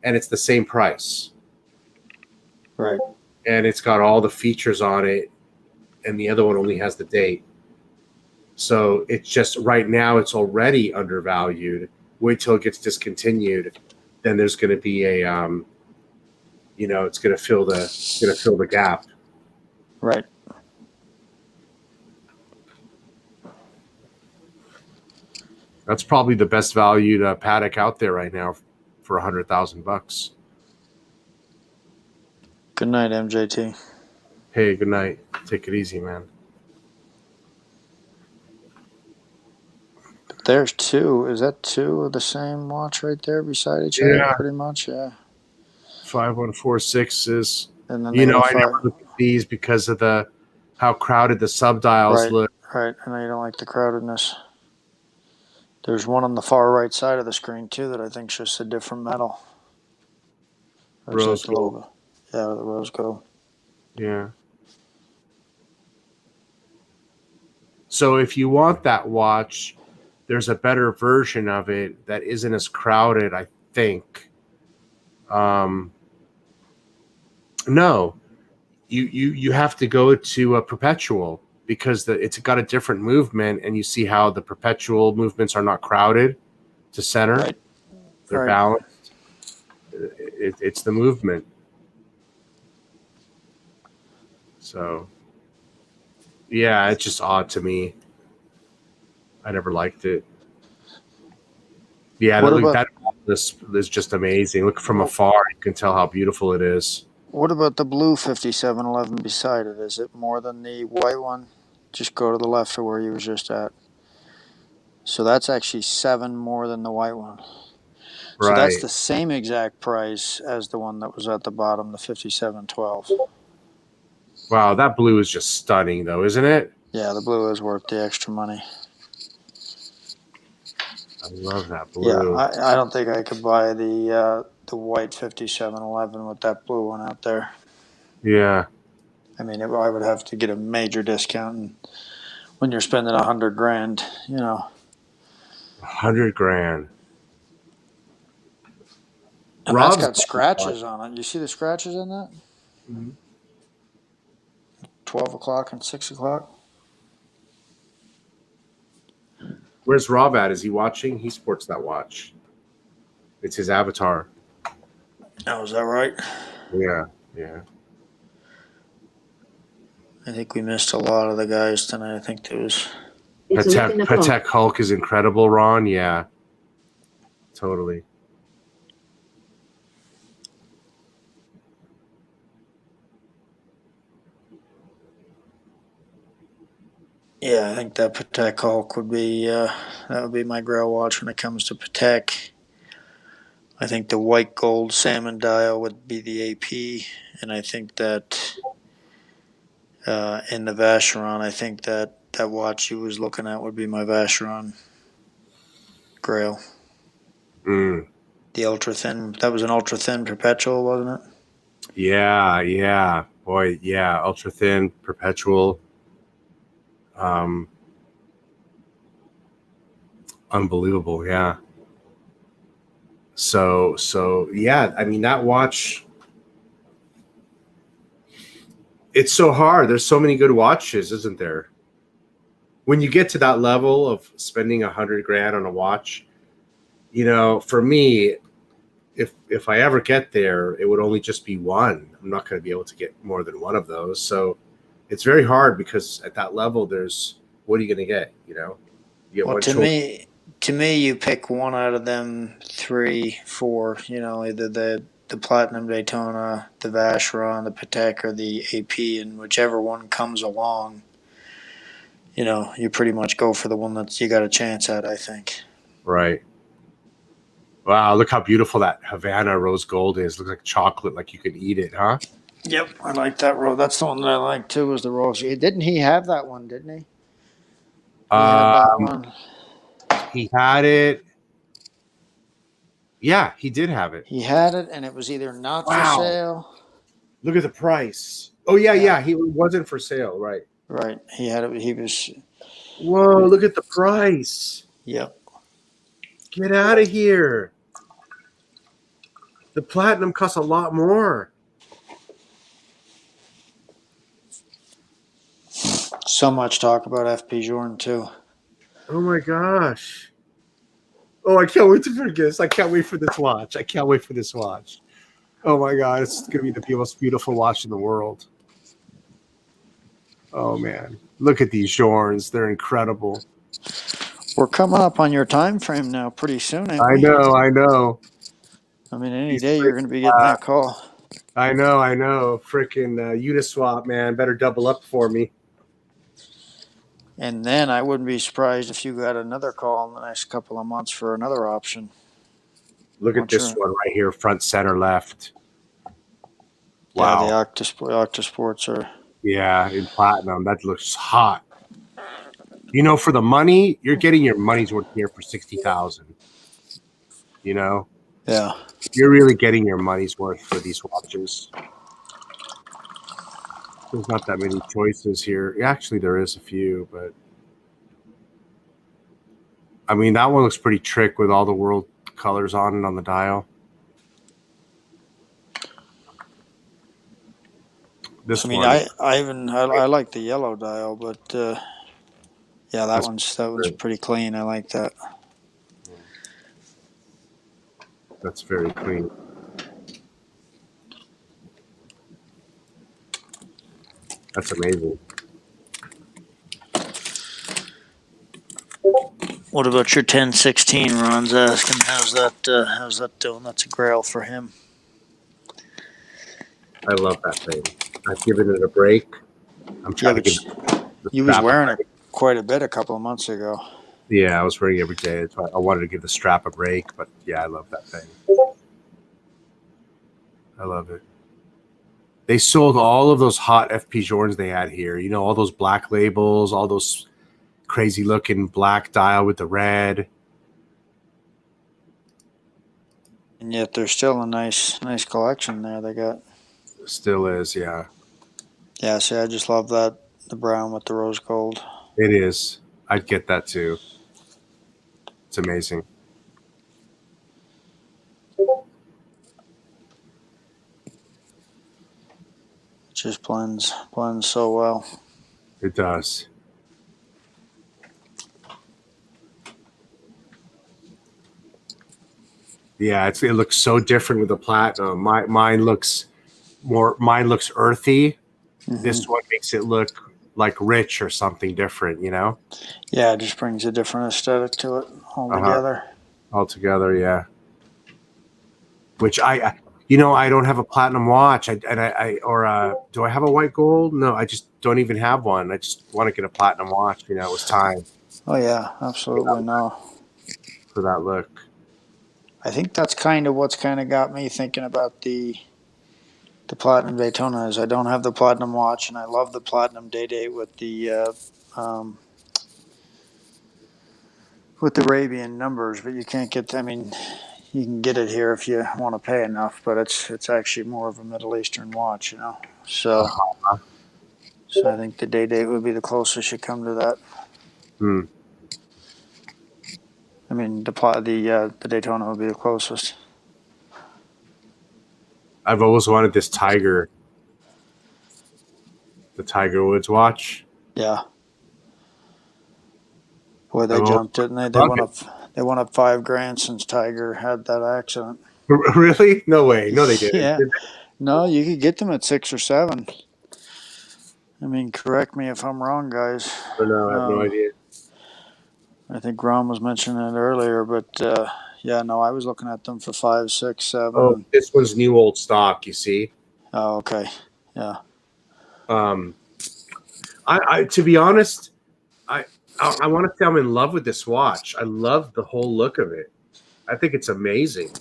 and it's the same price. Right. And it's got all the features on it, and the other one only has the date. So it's just right now it's already undervalued. Wait till it gets discontinued, then there's going to be a, it's going to fill the gap. Right. That's probably the best valued Patek out there right now for $100,000. Good night, MJT. Hey, good night. Take it easy, man. There's two. Is that two of the same watch right there beside each other? Pretty much, yeah. 5146 is, And then I never look at these because of how crowded the subdials look. Right. I know you don't like the crowdedness. There's one on the far right side of the screen too that I think is just a different metal. Rose gold. Yeah, the rose gold. Yeah. So if you want that watch, there's a better version of it that isn't as crowded, I think. No, you have to go to a perpetual because it's got a different movement, and you see how the perpetual movements are not crowded to center. Right. They're balanced. It's the movement. So, yeah, it's just odd to me. I never liked it. Yeah, that is just amazing. Look from afar, you can tell how beautiful it is. What about the blue 5711 beside it? Is it more than the white one? Just go to the left of where you were just at. So that's actually 7 more than the white one. So that's the same exact price as the one that was at the bottom, the 5712. Wow, that blue is just stunning, though, isn't it? Yeah, the blue is worth the extra money. I love that blue. Yeah, I don't think I could buy the white 5711 with that blue one out there. Yeah. I mean, I would have to get a major discount, and when you're spending $100,000, $100,000. And Rob's got scratches on it. You see the scratches in that? Mm-hmm. 12 o'clock and 6 o'clock. Where's Rob at? Is he watching? He sports that watch. It's his avatar. Oh, is that right? Yeah. I think we missed a lot of the guys tonight. I think there was... Patek Hulk is incredible, Ron. Yeah. Totally. Yeah, I think that Patek Hulk would be my Grail watch when it comes to Patek. I think the white gold salmon dial would be the AP, and I think that in the Vacheron, I think that watch you was looking at would be my Vacheron Grail. The ultra thin. That was an ultra thin perpetual, wasn't it? Yeah. Boy, yeah. Ultra thin perpetual. Unbelievable, yeah. So yeah, I mean that watch, it's so hard. There's so many good watches, isn't there? When you get to that level of spending $100,000 on a watch, for me, if I ever get there, it would only just be one. I'm not going to be able to get more than one of those. So it's very hard because at that level, there's what are you going to get? You know, you get Well, one to choice. me, you pick one out of them 3, 4. You know, either the Platinum Daytona, the Vacheron, the Patek, or the AP, and whichever one comes along, you know, you pretty much go for the one that you got a chance at, I think. Right. Wow, look how beautiful that Havana rose gold is. Looks like chocolate, like you could eat it, huh? Yep, I like that roll. That's the one that I like too. Was the Rolex? Didn't he have that one? Didn't he? He had that Um, one. he had it. Yeah, he did have it. He had it, and it was either not for Wow. sale. Look at the price. Oh, yeah, Yeah. yeah. He wasn't for sale, right? Right. He had it. He was. Whoa, look at the price. Yep. Get out of here. The platinum costs a lot more. So much talk about FP Jordan too. Oh my gosh. Oh, I can't wait to forget this. I can't wait for this watch. I can't wait for this watch. Oh my God. It's going to be the most beautiful watch in the world. Oh man. Look at these Jorns. They're incredible. We're coming up on your time frame now pretty soon, ain't I we? know. I know. I mean, any These day you're going to be getting that call. I know. I know. Freaking Uniswap, man. Better double up for me. And then I wouldn't be surprised if you got another call in the next couple of months for another option. Look at this one right here, front center left. Wow. Yeah, the Octosports are. Yeah, in platinum. That looks hot. You know, for the money, you're getting your money's worth here for 60,000. You know? Yeah. You're really getting your money's worth for these watches. There's not that many choices here. Actually, there is a few, but I mean, that one looks pretty trick with all the world colors on it on the dial. This I mean, one, I like the yellow dial, but yeah, that one's pretty clean. I like that. That's very clean. That's amazing. What about your 1016? Ron's asking, how's that doing? That's a Grail for him. I love that thing. I've given it a break. I'm trying to give it you was wearing it quite a bit a couple of months ago. Yeah, I was wearing it every day. I wanted to give the strap a break, but yeah, I love that thing. I love it. They sold all of those hot FP Jorns they had here. You know, all those black labels, all those crazy looking black dial with the red. And yet there's still a nice collection there they got. Still is, yeah. Yeah, see, I just love that, the brown with the rose gold. It is. I'd get that too. It's amazing. It just blends so well. It does. Yeah, it looks so different with the platinum. Mine looks earthy. Mm-hmm. This one makes it look like rich or something different, you know? Yeah, it just brings a different aesthetic to it altogether. Altogether, yeah. Which I don't have a platinum watch. Do I have a white gold? No, I just don't even have one. I just want to get a platinum watch. You know, it was time. Oh yeah, absolutely. No. For that look. I think that's kind of what's kind of got me thinking about the platinum Daytona. Is I don't have the platinum watch, and I love the platinum Day with the Arabian numbers, but you can't get. I mean, you can get it here if you want to pay enough, but it's actually more of a Middle Eastern watch, you know. So, so I think the Day would be the closest you come to that. Hmm. I mean, the Daytona would be the closest. I've always wanted this Tiger, the Tiger Woods watch. Yeah. Boy, they jumped it, and they went up $5,000 since Tiger had that accident. Really? No way. No, they didn't. Yeah. Did No, you could get them at 6 or 7. I mean, correct me if I'm wrong, guys. I don't know. I have no idea. I think Ron was mentioning it earlier, but yeah, no, I was looking at them for 5, 6, 7. Oh, this one's new old stock. You see. Oh, okay. Yeah. I to be honest, I want to say I'm in love with this watch. I love the whole look of it. I think it's amazing.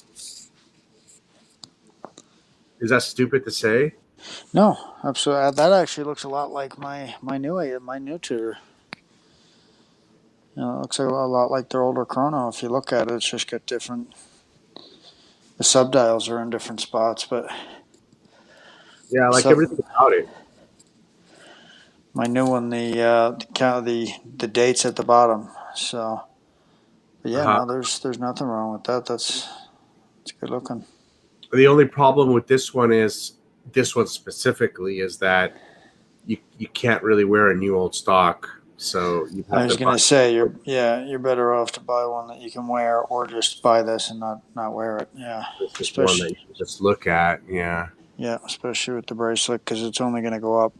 Is that stupid to say? No, absolutely. That actually looks a lot like my new Tudor. You know, it looks a lot like their older chrono. If you look at it, it's just got different. The subdials are in different spots, but Yeah, I like everything about it. my new one, the dates at the bottom. So, but yeah, no, there's nothing wrong with that. It's good looking. The only problem with this one specifically is that you can't really wear a new old stock. So you have I was gonna say you're better off to buy one that you can wear, or just buy this and not wear it. Yeah, this is one that you can just look at. Yeah. Yeah, especially with the bracelet because it's only gonna go up.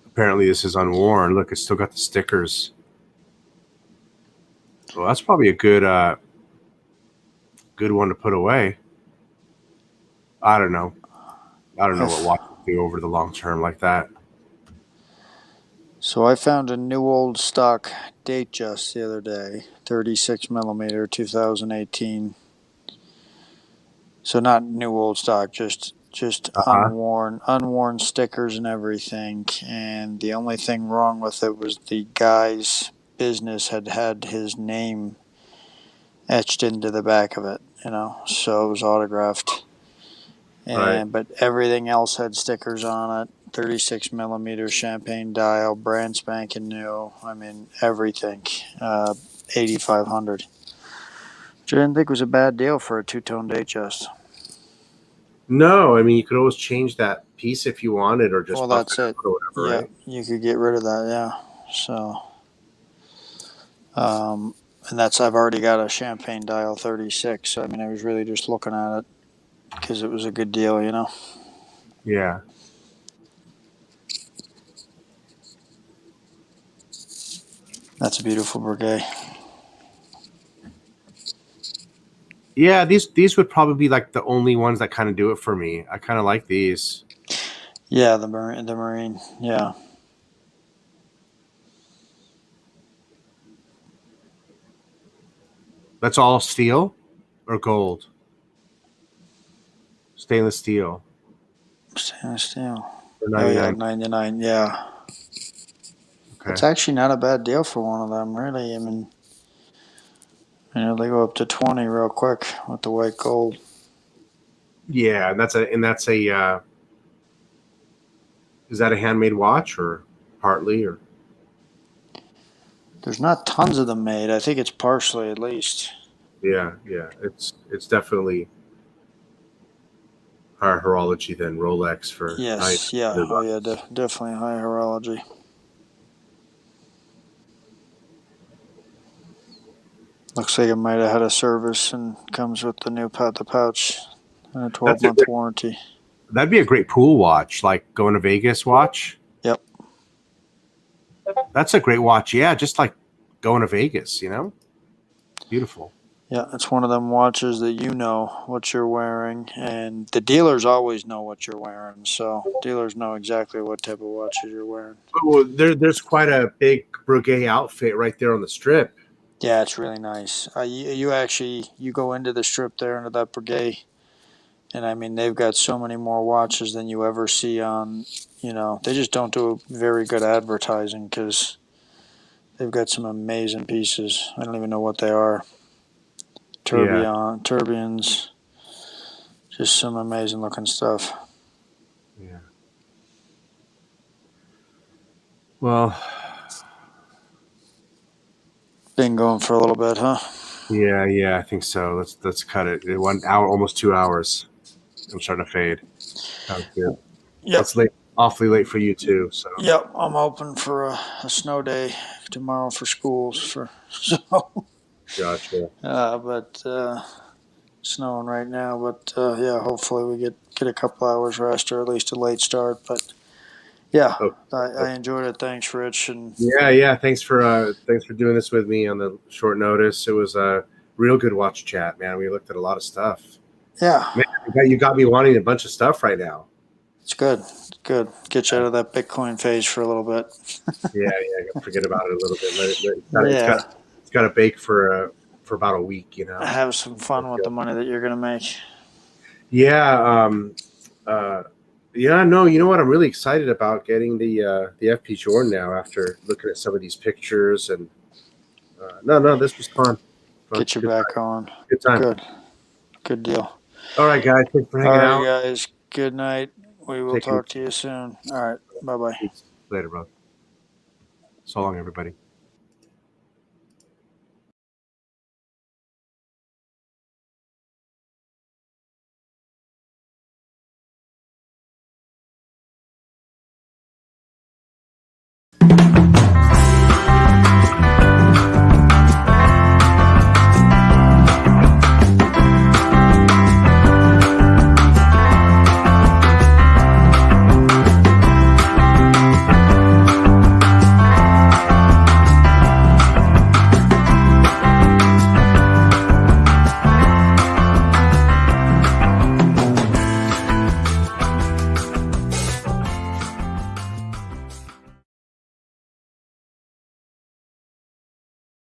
Apparently, this is unworn. Look, it's still got the stickers. Well, that's probably a good one to put away. I don't know. I don't know what watches do over the long term like that. So I found a new old stock Datejust the other day, 36 millimeter, 2018. So not new old stock, just unworn stickers and everything. And the only thing wrong with it was the guy's business had his name etched into the back of it, you know, so it was autographed. And but everything else had stickers on it. 36 millimeter champagne dial, brand spanking new. I mean, everything. 8,500. Which I didn't think was a bad deal for a two-tone Datejust. No, I mean you could always change that piece if you wanted, or just that's it. Or whatever, right? You could get rid of that. Yeah. So, and I've already got a champagne dial 36. So I mean, I was really just looking at it because it was a good deal, you know. Yeah. That's a beautiful Breguet. Yeah, these would probably be like the only ones that kind of do it for me. I kind of like these. Yeah, the marine. Yeah. That's all steel or gold? Stainless steel. Stainless steel. For 99. 99. Yeah. Okay. It's actually not a bad deal for one of them, really. I mean, you know, they go up to 20 real quick with the white gold. Yeah, and that's a is that a handmade watch or partly or? There's not tons of them made. I think it's partially at least. Yeah, it's definitely higher horology than Rolex for. Yes, yeah, definitely high horology. Looks like it might have had a service and comes with the new the pouch and a 12-month warranty. That'd be a great pool watch, like going to Vegas watch. Yep. That's a great watch. Yeah, just like going to Vegas, you know? Beautiful. Yeah, it's one of them watches that you know what you're wearing, and the dealers always know what you're wearing, so dealers know exactly what type of watches you're wearing. Well, there's quite a big Breguet outfit right there on the strip. Yeah, it's really nice. You go into the strip there, into that Breguet, and I mean, they've got so many more watches than you ever see on, you know, they just don't do very good advertising because they've got some amazing pieces. I don't even know what they are. Tourbillons, just some amazing looking stuff. Yeah. Well, been going for a little bit, huh? Yeah, I think so. Let's cut it. 1 hour, almost 2 hours. I'm starting to fade. Sounds good. Yep. It's late, awfully late for you too. So. Yep, I'm hoping for a snow day tomorrow for schools. So. Gotcha. But snowing right now. But yeah, hopefully we get a couple hours rest or at least a late start. But yeah, Oh, I enjoyed it. Thanks, Rich. And yeah. Thanks for doing this with me on the short notice. It was a real good watch chat, man. We looked at a lot of stuff. yeah, Man, you got me wanting a bunch of stuff right now. it's good. It's good. Get you out of that Bitcoin phase for a little bit. Yeah. Forget about it a little bit. Yeah, It's got to bake for about a week. You know. have some fun with the money that you're gonna make. Yeah. Yeah. No. You know what? I'm really excited about getting the FP Jordan now after looking at some of these pictures and. No. This was fun. Get you Good back time. on. Good time. Good deal. All right, guys. Thanks for All hanging right, out. guys. Good night. We will Take care. talk to you soon. All right. Bye bye. Later, bro. So long, everybody.